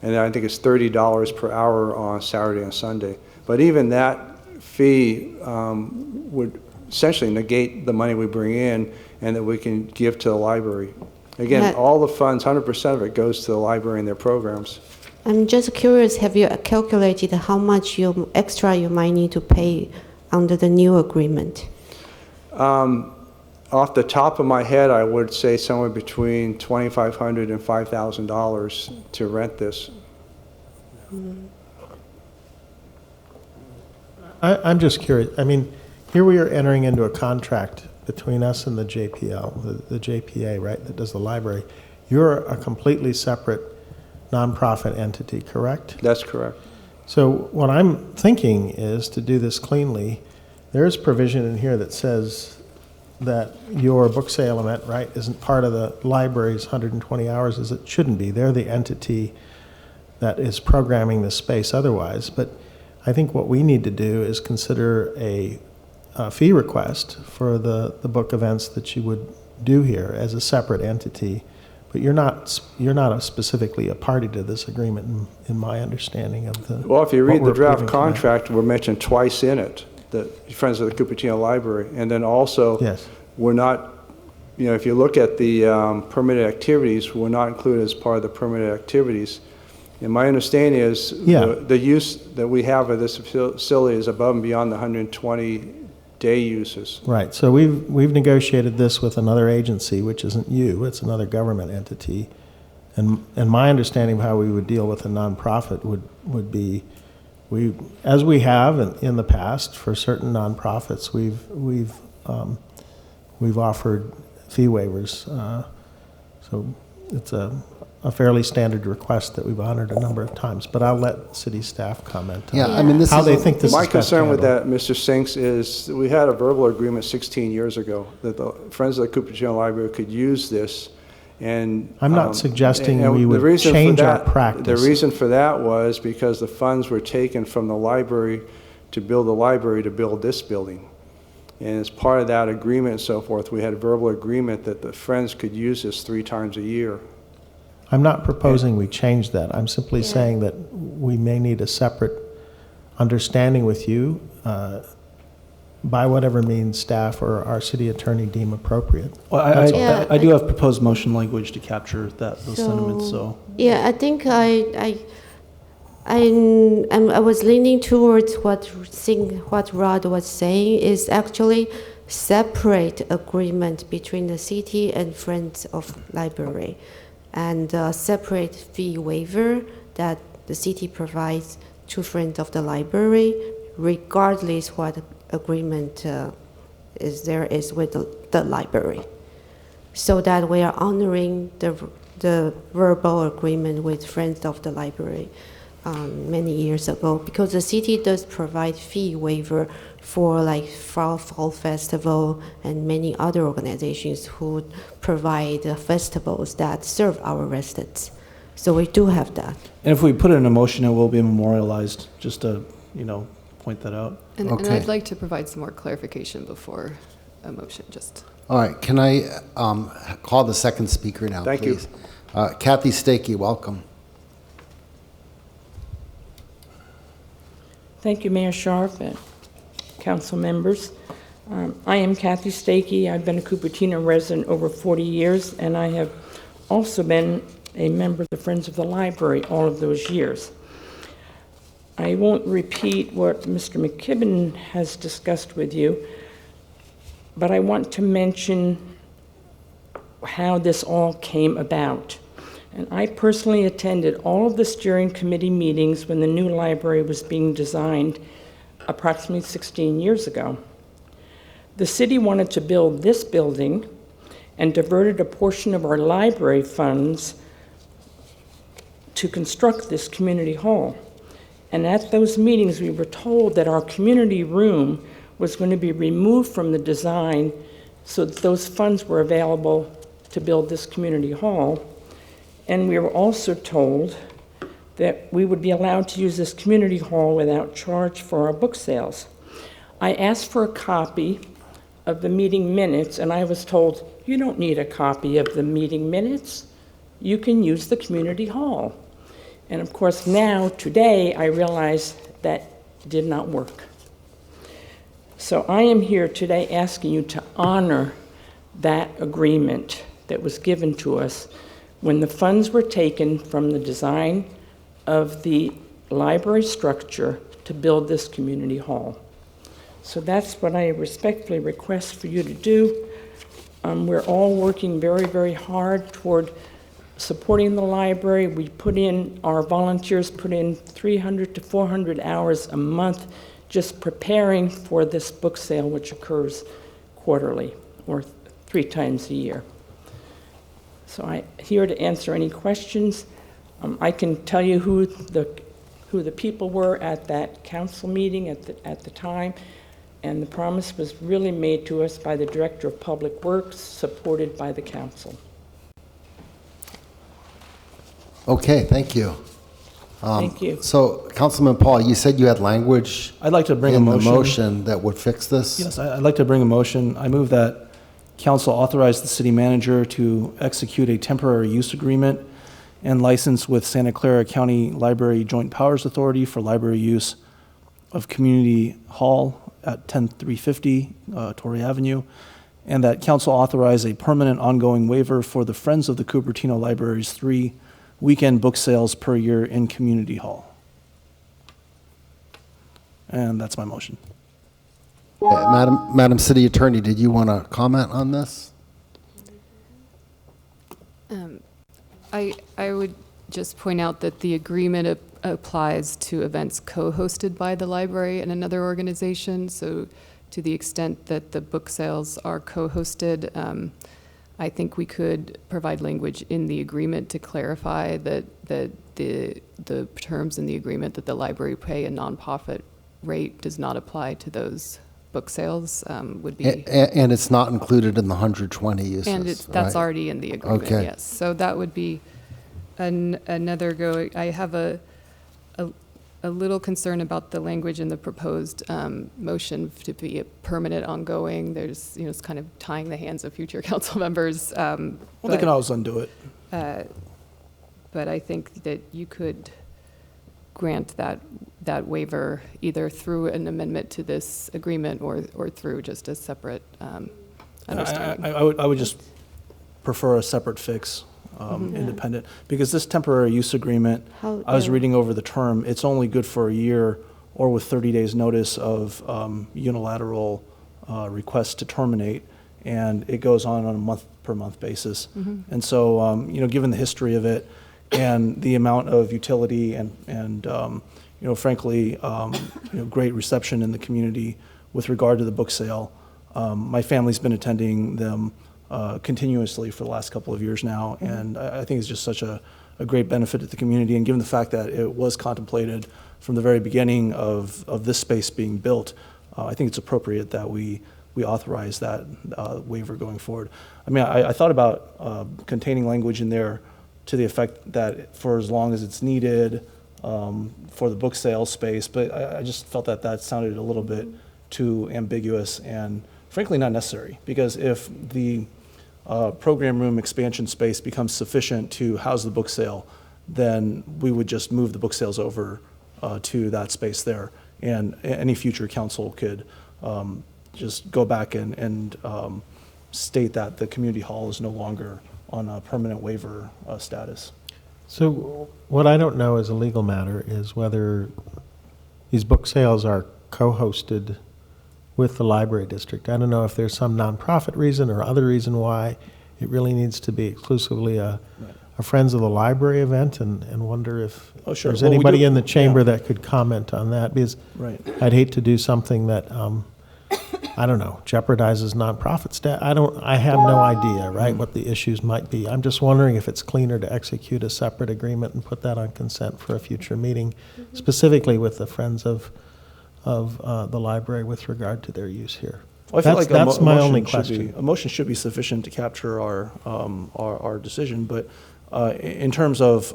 And I think it's $30 per hour on Saturday and Sunday. But even that fee would essentially negate the money we bring in and that we can give to the library. Again, all the funds, 100% of it goes to the library and their programs. I'm just curious, have you calculated how much extra you might need to pay under the new agreement? Off the top of my head, I would say somewhere between $2,500 and $5,000 to rent this. I'm just curious. I mean, here we are entering into a contract between us and the JPL, the JPA, right, that does the library. You're a completely separate nonprofit entity, correct? That's correct. So what I'm thinking is to do this cleanly. There is provision in here that says that your book sale event, right, isn't part of the library's 120 hours, as it shouldn't be. They're the entity that is programming the space otherwise. But I think what we need to do is consider a fee request for the book events that you would do here as a separate entity, but you're not specifically a party to this agreement, in my understanding of the. Well, if you what read we're the draft approving tonight. contract, we're mentioned twice in it, the Friends of the Cupertino Library. And then also, Yes. we're not, if you look at the permitted activities, we're not included as part of the permitted activities. And my understanding is Yeah. the use that we have of this facility is above and beyond the 120-day uses. Right, so we've negotiated this with another agency, which isn't you, it's another government entity. And my understanding of how we would deal with a nonprofit would be, as we have in the past for certain nonprofits, we've offered fee waivers. So it's a fairly standard request that we've honored a number of times, but I'll let city staff comment on how they think this is My best concern with handled. that, Mr. Sinks, is we had a verbal agreement 16 years ago that the Friends of the Cupertino Library could use this. And I'm not suggesting and we the would reason for change our that- practice. The reason for that was because the funds were taken from the library to build the library to build this building. And as part of that agreement and so forth, we had a verbal agreement that the Friends could use this 3 times a year. I'm not proposing we change that. I'm simply saying that we may need a separate understanding with you by whatever means staff or our city attorney deem appropriate. Well, That's all. Yeah, I do have proposed motion language to capture those sentiments, so. Yeah, I think I was leaning towards what Rod was saying is actually separate agreement between the city and Friends of Library, and separate fee waiver that the city provides to Friends of the Library, regardless what agreement is with the library, so that we are honoring the verbal agreement with Friends of the Library many years ago, because the city does provide fee waiver for like Fall Festival and many other organizations who provide festivals that serve our residents. So we do have that. And if we put it in a motion, it will be memorialized, just to, point that out. And Okay. I'd like to provide some more clarification before a motion, just. All right, can I call the second speaker now, Thank you. please? Kathy Stakey, welcome. Thank you, Mayor Sharp and council members. I am Kathy Stakey. I've been a Cupertino resident over 40 years, and I have also been a member of the Friends of the Library all of those years. I won't repeat what Mr. McKibben has discussed with you, but I want to mention how this all came about. And I personally attended all of the steering committee meetings when the new library was being designed approximately 16 years ago. The city wanted to build this building and diverted a portion of our library funds to construct this community hall. And at those meetings, we were told that our community room was going to be removed from the design so that those funds were available to build this community hall. And we were also told that we would be allowed to use this community hall without charge for our book sales. I asked for a copy of the meeting minutes, and I was told, you don't need a copy of the meeting minutes. You can use the community hall. And of course, now, today, I realize that did not work. So I am here today asking you to honor that agreement that was given to us when the funds were taken from the design of the library structure to build this community hall. So that's what I respectfully request for you to do. We're all working very, very hard toward supporting the library. Our volunteers put in 300 to 400 hours a month just preparing for this book sale, which occurs quarterly or 3 times a year. So I'm here to answer any questions. I can tell you who the people were at that council meeting at the time, and the promise was really made to us by the Director of Public Works, supported by the council. Okay, thank you. Thank you. So, Councilman Paul, you said you had language I'd like to bring a in the motion. motion that would fix this? Yes, I'd like to bring a motion. I move that council authorize the city manager to execute a temporary use agreement and license with Santa Clara County Library Joint Powers Authority for library use of Community Hall at 10350 Torrey Avenue, and that council authorize a permanent ongoing waiver for the Friends of the Cupertino Library's 3 weekend book sales per year in Community Hall. And that's my motion. Madam City Attorney, did you want to comment on this? I would just point out that the agreement applies to events co-hosted by the library and another organization. So to the extent that the book sales are co-hosted, I think we could provide language in the agreement to clarify that the terms in the agreement that the library pay a nonprofit rate does not apply to those book sales would be. And it's not included in the 120 uses, And that's right? already in the agreement, Okay. yes. So that would be another go. I have a little concern about the language in the proposed motion to be a permanent ongoing. There's, it's kind of tying the hands of future council members. Well, they can always undo it. But I think that you could grant that waiver either through an amendment to this agreement or through just a separate understanding. I would just prefer a separate fix, independent, because this temporary use agreement, I was reading over the term, it's only good for a year or with 30 days notice of unilateral request to terminate, and it goes on a month-per-month basis. And so, given the history of it and the amount of utility and frankly, great reception in the community with regard to the book sale, my family's been attending them continuously for the last couple of years now, and I think it's just such a great benefit to the community. And given the fact that it was contemplated from the very beginning of this space being built, I think it's appropriate that we authorize that waiver going forward. I mean, I thought about containing language in there to the effect that for as long as it's needed for the book sale space, but I just felt that sounded a little bit too ambiguous and frankly not necessary, because if the program room expansion space becomes sufficient to house the book sale, then we would just move the book sales over to that space there, and any future council could just go back and state that the community hall is no longer on a permanent waiver status. So what I don't know as a legal matter is whether these book sales are co-hosted with the library district. I don't know if there's some nonprofit reason or other reason why it really needs to be exclusively a Friends of the Library event, and wonder if there's anybody in the chamber that could comment on that, because I'd hate to do something that I don't know, jeopardizes nonprofit status. I have no idea, right, what the issues might be. I'm just wondering if it's cleaner to execute a separate agreement and put that on consent for a future meeting, specifically with the Friends of the library with regard to their use here. Well, I feel like that's my only question. A motion should be sufficient to capture our decision, but in terms of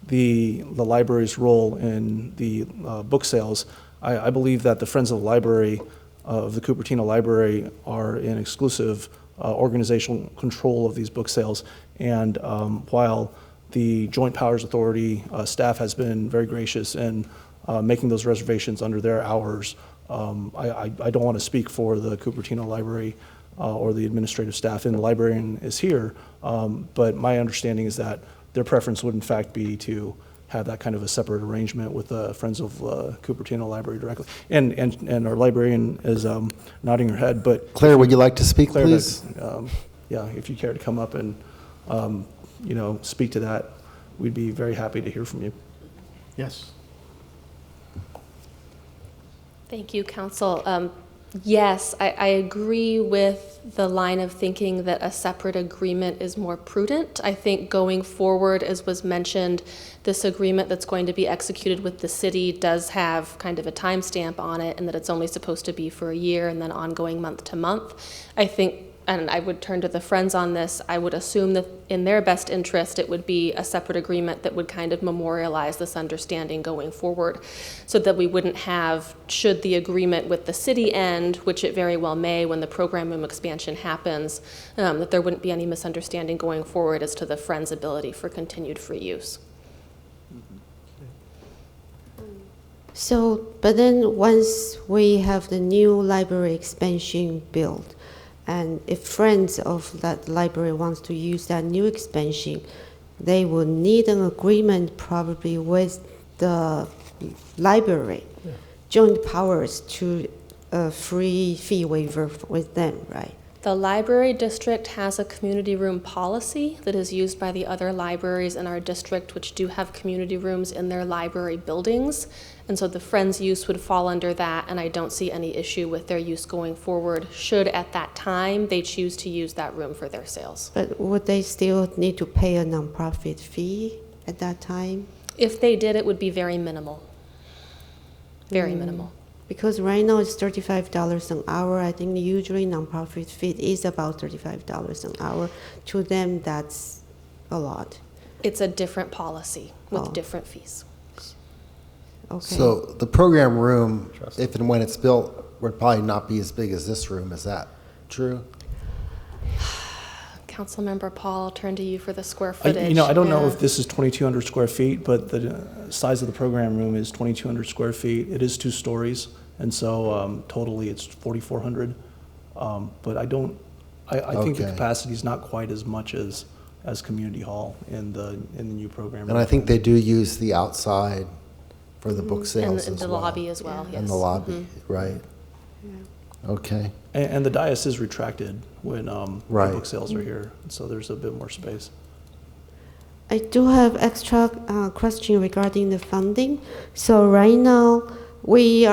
the library's role in the book sales, I believe that the Friends of the Library of the Cupertino Library are in exclusive organizational control of these book sales, and while the Joint Powers Authority staff has been very gracious in making those reservations under their hours, I don't want to speak for the Cupertino Library or the administrative staff, and the librarian is here, but my understanding is that their preference would in fact be to have that kind of a separate arrangement with the Friends of Cupertino Library directly. And our librarian is nodding her head, but... Claire, would you like to speak, Claire, please? Yeah, if you care to come up and, speak to that, we'd be very happy to hear from you. Yes. Thank you, Council. Yes, I agree with the line of thinking that a separate agreement is more prudent. I think going forward, as was mentioned, this agreement that's going to be executed with the city does have kind of a timestamp on it, and that it's only supposed to be for a year and then ongoing month to month. I think and I would turn to the Friends on this, I would assume that in their best interest, it would be a separate agreement that would kind of memorialize this understanding going forward, so that we wouldn't have, should the agreement with the city end, which it very well may when the program room expansion happens, that there wouldn't be any misunderstanding going forward as to the Friends' ability for continued free use. So, but then once we have the new library expansion built, and if friends of that library wants to use that new expansion, they will need an agreement probably with the library, joint powers to a free fee waiver with them, right? The library district has a community room policy that is used by the other libraries in our district, which do have community rooms in their library buildings. And so the Friends use would fall under that, and I don't see any issue with their use going forward, should at that time they choose to use that room for their sales. But would they still need to pay a nonprofit fee at that time? If they did, it would be very minimal. Very minimal. Because right now it's $35 an hour. I think usually nonprofit fee is about $35 an hour. To them, that's a lot. It's a different policy with different fees. Okay. So the program room, if and when it's built, would probably not be as big as this room. Is that true? Councilmember Paul, I'll turn to you for the square footage. I don't know if this is 2,200 square feet, but the size of the program room is 2,200 square feet. It is 2 stories, and so totally it's 4,400. But I think the capacity is not quite as much as Community Hall in the new program room. And I think they do use the outside for the book sales and as the well. lobby as well, yes. And the lobby, right. Okay. And the dais is retracted when the Right. book sales are here, so there's a bit more space. I do have extra question regarding the funding. So right now, we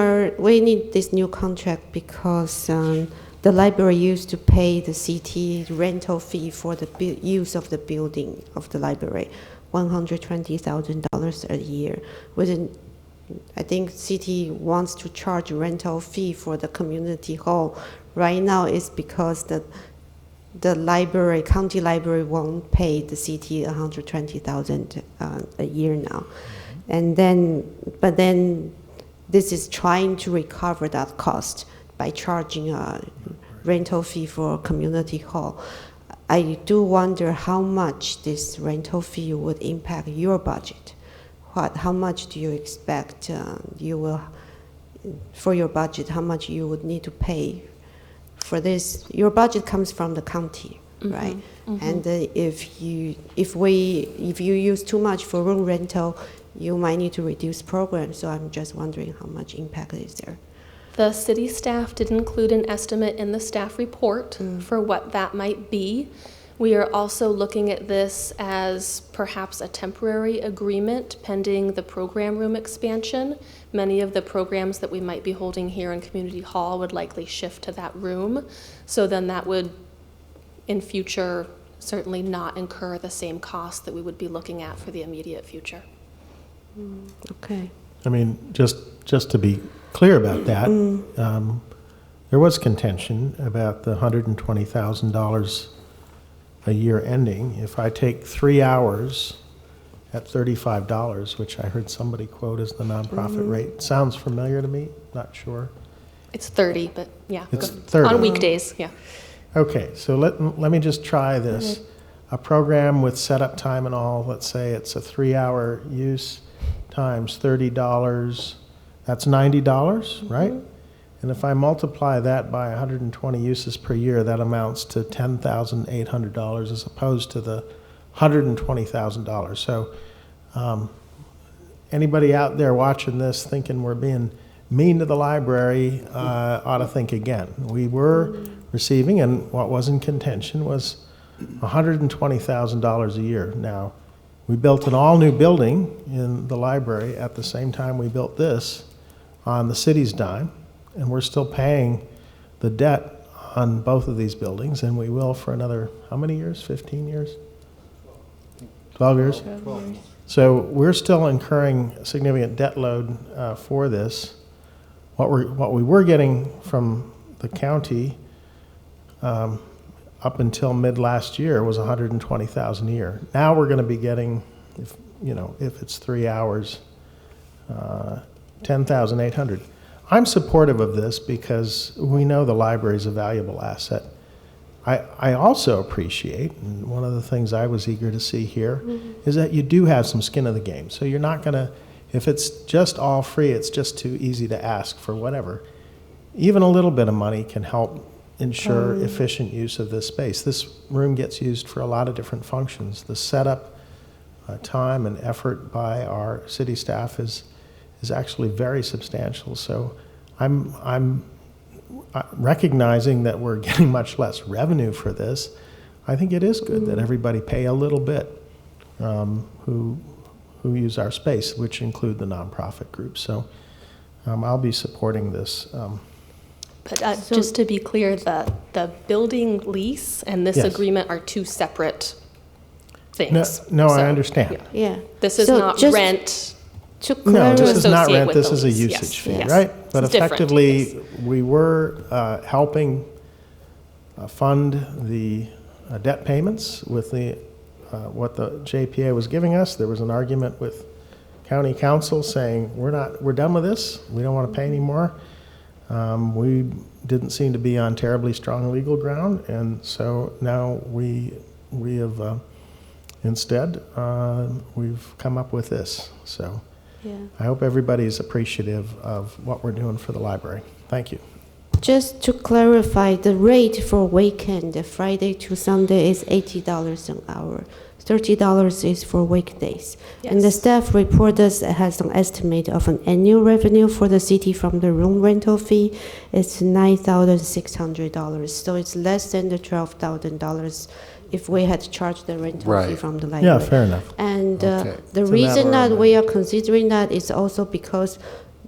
need this new contract because the library used to pay the CT rental fee for the use of the building of the library, $120,000 a year. I think city wants to charge rental fee for the community hall. Right now it's because the library, county library won't pay the city $120,000 a year now. And but then this is trying to recover that cost by charging a rental fee for community hall. I do wonder how much this rental fee would impact your budget. How much do you expect you will, for your budget, how much you would need to pay for this? Your budget comes from the county, right? And if you use too much for room rental, you might need to reduce programs. So I'm just wondering how much impact is there. The city staff did include an estimate in the staff report for what that might be. We are also looking at this as perhaps a temporary agreement pending the program room expansion. Many of the programs that we might be holding here in Community Hall would likely shift to that room. So then that would, in future, certainly not incur the same cost that we would be looking at for the immediate future. Okay. I mean, just to be clear about that, there was contention about the $120,000 a year ending. If I take 3 hours at $35, which I heard somebody quote as the nonprofit rate, sounds familiar to me, not sure. It's 30, but yeah. It's 30. On weekdays, yeah. Okay, so let me just try this. A program with setup time and all, let's say it's a 3-hour use times $30, that's $90, right? And if I multiply that by 120 uses per year, that amounts to $10,800 as opposed to the $120,000. So anybody out there watching this thinking we're being mean to the library ought to think again. We were receiving, and what was in contention was $120,000 a year. Now, we built an all-new building in the library at the same time we built this on the city's dime, and we're still paying the debt on both of these buildings, and we will for another, how many years? 15 years? 12 years? 12. So we're still incurring a significant debt load for this. What we were getting from the county, up until mid last year was 120,000 a year. Now we're going to be getting, if it's 3 hours, 10,800. I'm supportive of this because we know the library is a valuable asset. I also appreciate, and one of the things I was eager to see here, is that you do have some skin in the game. So you're not going to, if it's just all free, it's just too easy to ask for whatever. Even a little bit of money can help ensure efficient use of this space. This room gets used for a lot of different functions. The setup time and effort by our city staff is actually very substantial. So I'm recognizing that we're getting much less revenue for this. I think it is good that everybody pay a little bit who use our space, which include the nonprofit groups. So I'll be supporting this. But just to be clear, the building lease and this Yes. agreement are two separate things. No, I understand. Yeah. This is So not just rent. To No, clarify, this is not associate rent, with this the is a lease. usage Yes. fee, Yes. right? But It's different, effectively, yes. we were helping fund the debt payments with what the JPA was giving us. There was an argument with county council saying, we're done with this, we don't want to pay anymore. We didn't seem to be on terribly strong legal ground, and so now we have instead, we've come up with this. So yeah. I hope everybody's appreciative of what we're doing for the library. Thank you. Just to clarify, the rate for weekend, Friday to Sunday, is $80 an hour. $30 is for weekdays. And the Yes. staff report has an estimate of an annual revenue for the city from the room rental fee. It's $9,600. So it's less than the $12,000 if we had charged the rental fee Right. from the library. Yeah, fair enough. And Okay. the It's a reason matter that of- we are considering that is also because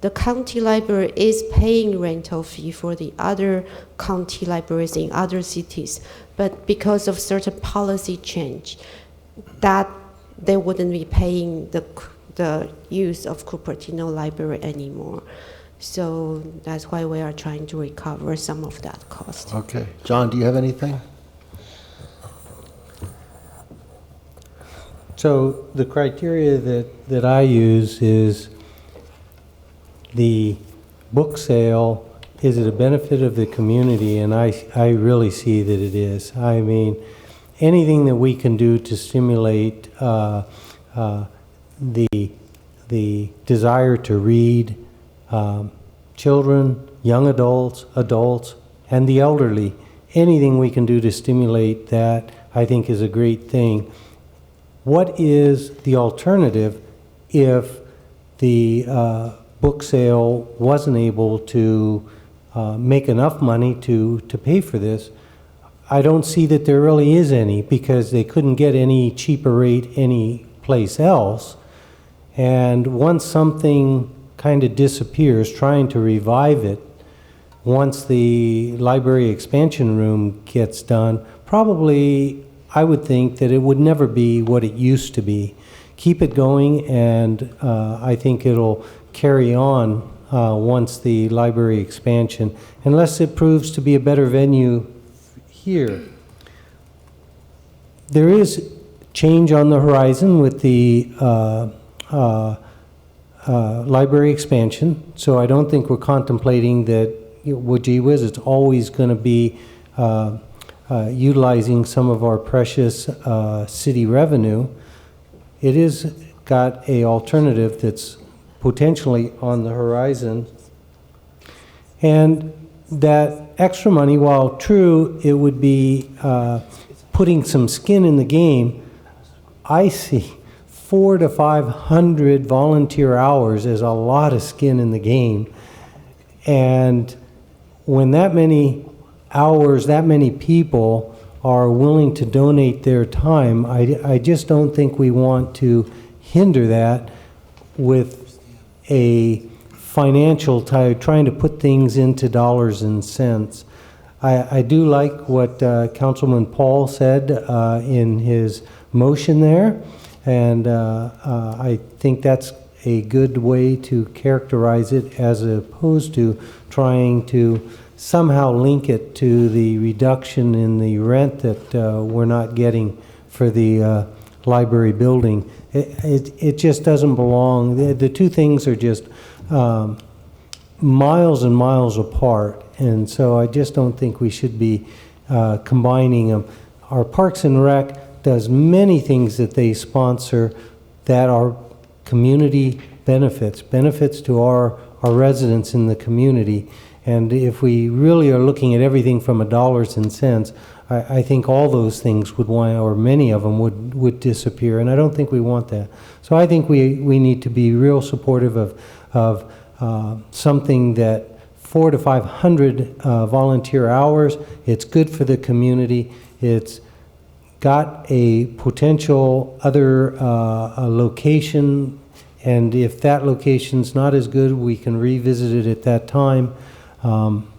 the county library is paying rental fee for the other county libraries in other cities, but because of certain policy change, that they wouldn't be paying the use of Cupertino Library anymore. So that's why we are trying to recover some of that cost. Okay. John, do you have anything? So the criteria that I use is the book sale, is it a benefit of the community? And I really see that it is. I mean, anything that we can do to stimulate the desire to read, children, young adults, and the elderly, anything we can do to stimulate that, I think is a great thing. What is the alternative if the book sale wasn't able to make enough money to pay for this? I don't see that there really is any, because they couldn't get any cheaper rate any place else. And once something kind of disappears, trying to revive it, once the library expansion room gets done, probably I would think that it would never be what it used to be. Keep it going, and I think it'll carry on once the library expansion, unless it proves to be a better venue here. There is change on the horizon with the library expansion, so I don't think we're contemplating that, well, gee whiz, it's always going to be utilizing some of our precious city revenue. It is got a alternative that's potentially on the horizon, and that extra money, while true, it would be putting some skin in the game. I see 400 to 500 volunteer hours as a lot of skin in the game, and when that many hours, that many people are willing to donate their time, I just don't think we want to hinder that with a financial trying to put things into dollars and cents. I do like what Councilman Paul said in his motion there, and I think that's a good way to characterize it, as opposed to trying to somehow link it to the reduction in the rent that we're not getting for the library building. It just doesn't belong. The two things are just miles and miles apart, and so I just don't think we should be combining them. Our Parks and Rec does many things that they sponsor that are community benefits to our residents in the community. And if we really are looking at everything from a dollars and cents, I think all those things would want, or many of them would disappear, and I don't think we want that. So I think we need to be real supportive of something that 400 to 500 volunteer hours. It's good for the community. It's got a potential other location, and if that location's not as good, we can revisit it at that time.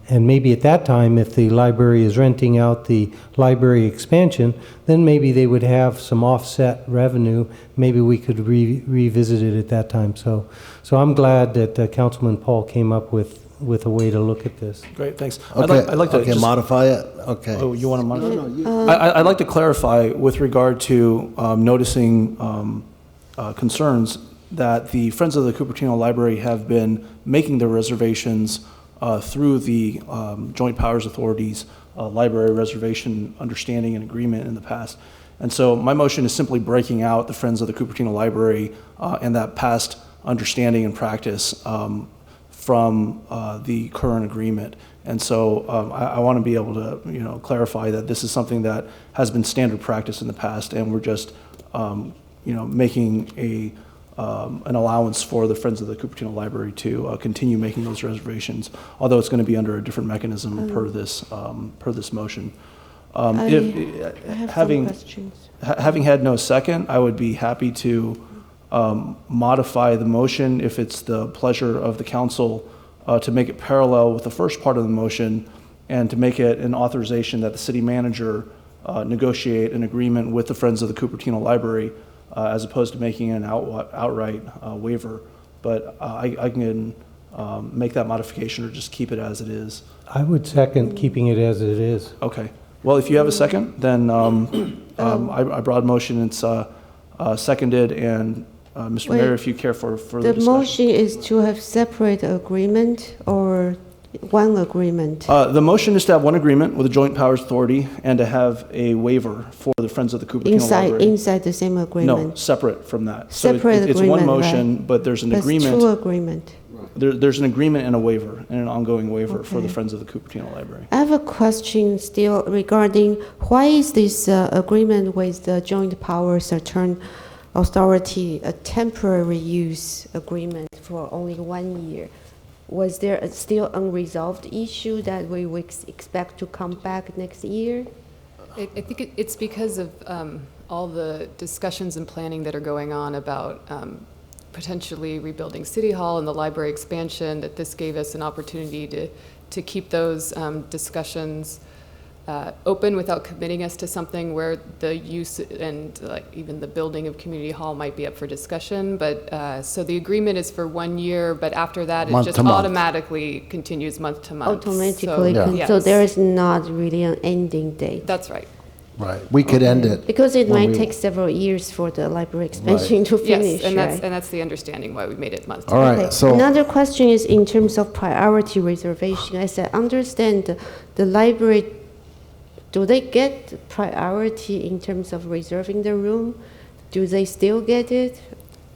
And maybe at that time, if the library is renting out the library expansion, then maybe they would have some offset revenue. Maybe we could revisit it at that time. So I'm glad that Councilman Paul came up with a way to look at this. Great, thanks. Okay, I'd like to just modify it? Okay. Oh, you want to modify? No, I'd like to clarify with regard to noticing concerns that the Friends of the Cupertino Library have been making their reservations through the Joint Powers Authority's library reservation understanding and agreement in the past. And so my motion is simply breaking out the Friends of the Cupertino Library and that past understanding and practice from the current agreement. And so I want to be able to, clarify that this is something that has been standard practice in the past, and we're just, making an allowance for the Friends of the Cupertino Library to continue making those reservations, although it's going to be under a different mechanism per this motion. I have some questions. Having had no second, I would be happy to modify the motion if it's the pleasure of the council to make it parallel with the first part of the motion and to make it an authorization that the city manager negotiate an agreement with the Friends of the Cupertino Library as opposed to making an outright waiver. But I can make that modification or just keep it as it is. I would second keeping it as it is. Okay. Well, if you have a second, then I brought a motion. It's seconded, and Mr. Mayor, if you care for further discussion. The motion is to have separate agreement or one agreement? The motion is to have one agreement with the Joint Powers Authority and to have a waiver for the Friends of the Cupertino Library. Inside the same agreement? No, separate from that. Separate agreement, it's one motion, right. but there's an agreement. Two agreement. There's an agreement and a waiver, and an ongoing waiver for the Friends of the Cupertino Library. I have a question still regarding why is this agreement with the Joint Powers Authority a temporary use agreement for only 1 year? Was there a still unresolved issue that we would expect to come back next year? I think it's because of all the discussions and planning that are going on about potentially rebuilding City Hall and the library expansion, that this gave us an opportunity to keep those discussions open without committing us to something where the use and even the building of community hall might be up for discussion. But so the agreement is for 1 year, but after that it just automatically continues month to month. Automatically, so there is not really an ending date. That's right. Right, we could end it. Because it might take several years for the library expansion to finish, yes, and that's the understanding why we made it month to month. All right, so another question is in terms of priority reservation. As I understand, the library, do they get priority in terms of reserving the room? Do they still get it?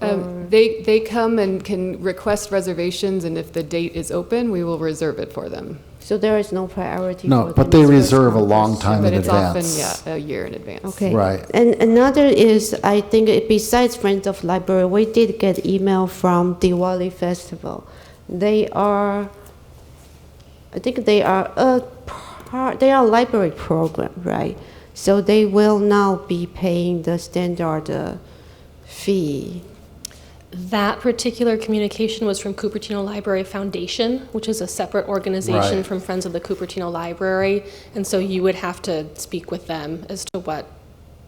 They come and can request reservations, and if the date is open, we will reserve it for them. So there is no priority no, for but them. they reserve a long time in advance. But it's often, a year in advance. Okay. Right. And another is, I think besides Friends of Library, we did get email from Diwali Festival. They are, I think they are a library program, right? So they will now be paying the standard fee. That particular communication was from Cupertino Library Foundation, which is a separate organization from Friends of the Cupertino Library. And so you would have to speak with them as to what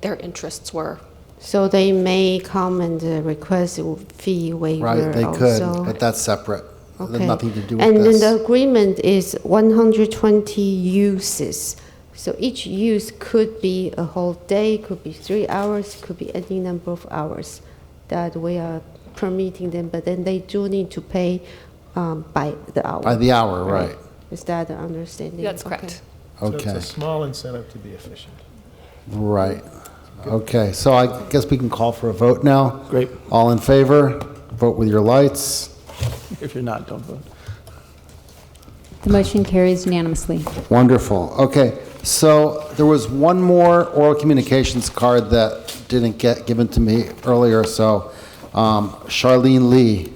their interests were. So they may come and request a fee waiver. Right, they also. could, but that's separate. has nothing to do with and this. then the agreement is 120 uses. So each use could be a whole day, could be 3 hours, could be any number of hours that we are permitting them, but then they do need to pay by the hour. By the hour, right. Is that the understanding? That's correct. Okay. So it's a small incentive to be efficient. Right. Okay, so I guess we can call for a vote now. Great. All in favor? Vote with your lights. If you're not, don't vote. The motion carries unanimously. Wonderful. Okay, so there was one more oral communications card that didn't get given to me earlier, so Charlene Lee,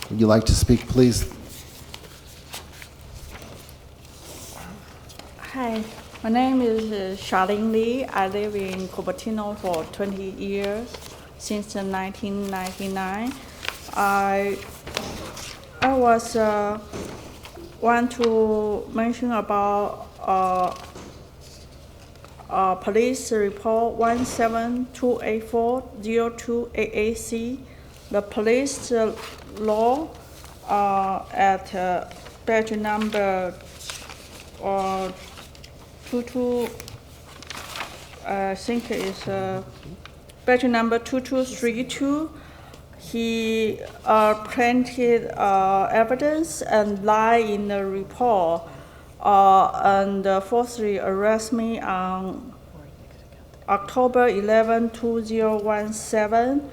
would you like to speak, please? Hi, my name is Charlene Lee. I live in Cupertino for 20 years, since 1999. I was want to mention about police report 17284-0288C. The police law at badge number 22, I think it's badge number 2232. He printed evidence and lied in the report, and falsely arrest me on October 11, 2017.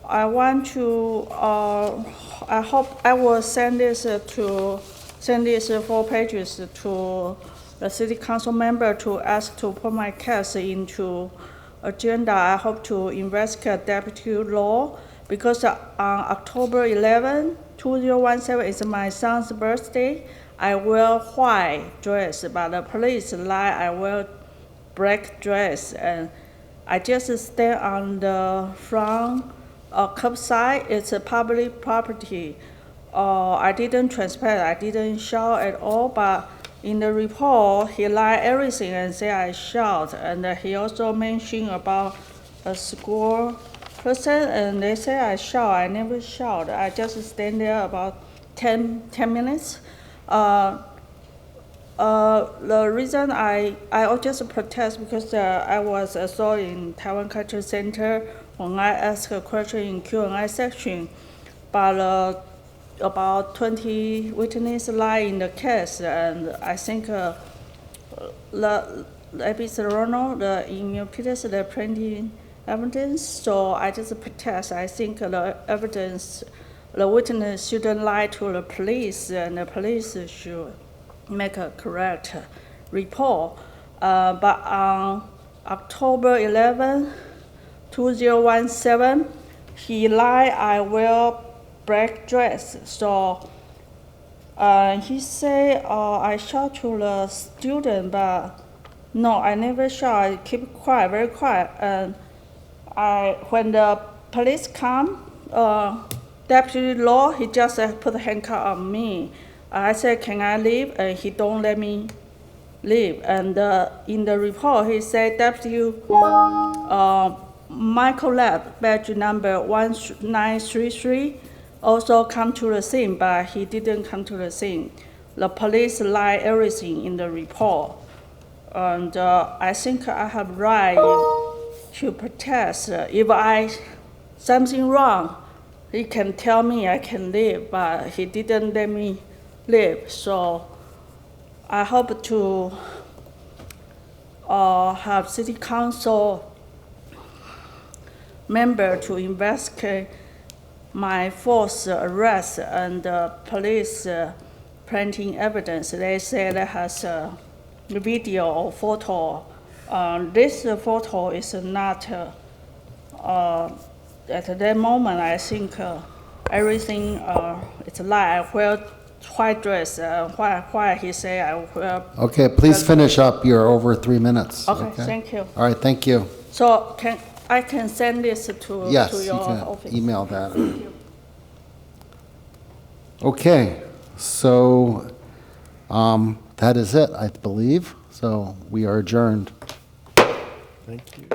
I want to, I hope I will send these 4 pages to the city council member to ask to put my case into agenda. I hope to investigate deputy law because on October 11, 2017 is my son's birthday. I wear white dress, but the police lie I wear black dress, and I just stand on the front curbside. It's a public property. I didn't trespass, I didn't shout at all, but in the report, he lied everything and said I shout, and he also mentioned about a school person, and they say I shout. I never shout. I just stand there about 10 minutes. The reason I just protest because I was assaulted in Taiwan Culture Center when I asked a question in Q&A section, but about 20 witnesses lie in the case, and I think the immunity, the printing evidence, so I just protest. I think the evidence, the witness shouldn't lie to the police, and the police should make a correct report. But on October 11, 2017, he lied I wear black dress. So he said I shout to the student, but no, I never shout. I keep quiet, very quiet. And when the police come, deputy law, he just put a handcuff on me. I said, can I leave? And he don't let me leave. And in the report, he said, Deputy Michael Lab, badge number 1933, also come to the scene, but he didn't come to the scene. The police lied everything in the report. And I think I have right to protest. If something wrong, he can tell me I can leave, but he didn't let me leave. So I hope to have city council member to investigate my false arrest and police printing evidence. They say that has a video or photo. This photo is not, at that moment, I think everything is a lie. I wear white dress, why he say I wear. Okay, please finish up. You're over 3 minutes. Okay, thank you. All right, thank you. So I can send this to Yes, your you can office. email that. Okay, so that is it, I believe. So we are adjourned. Thank you.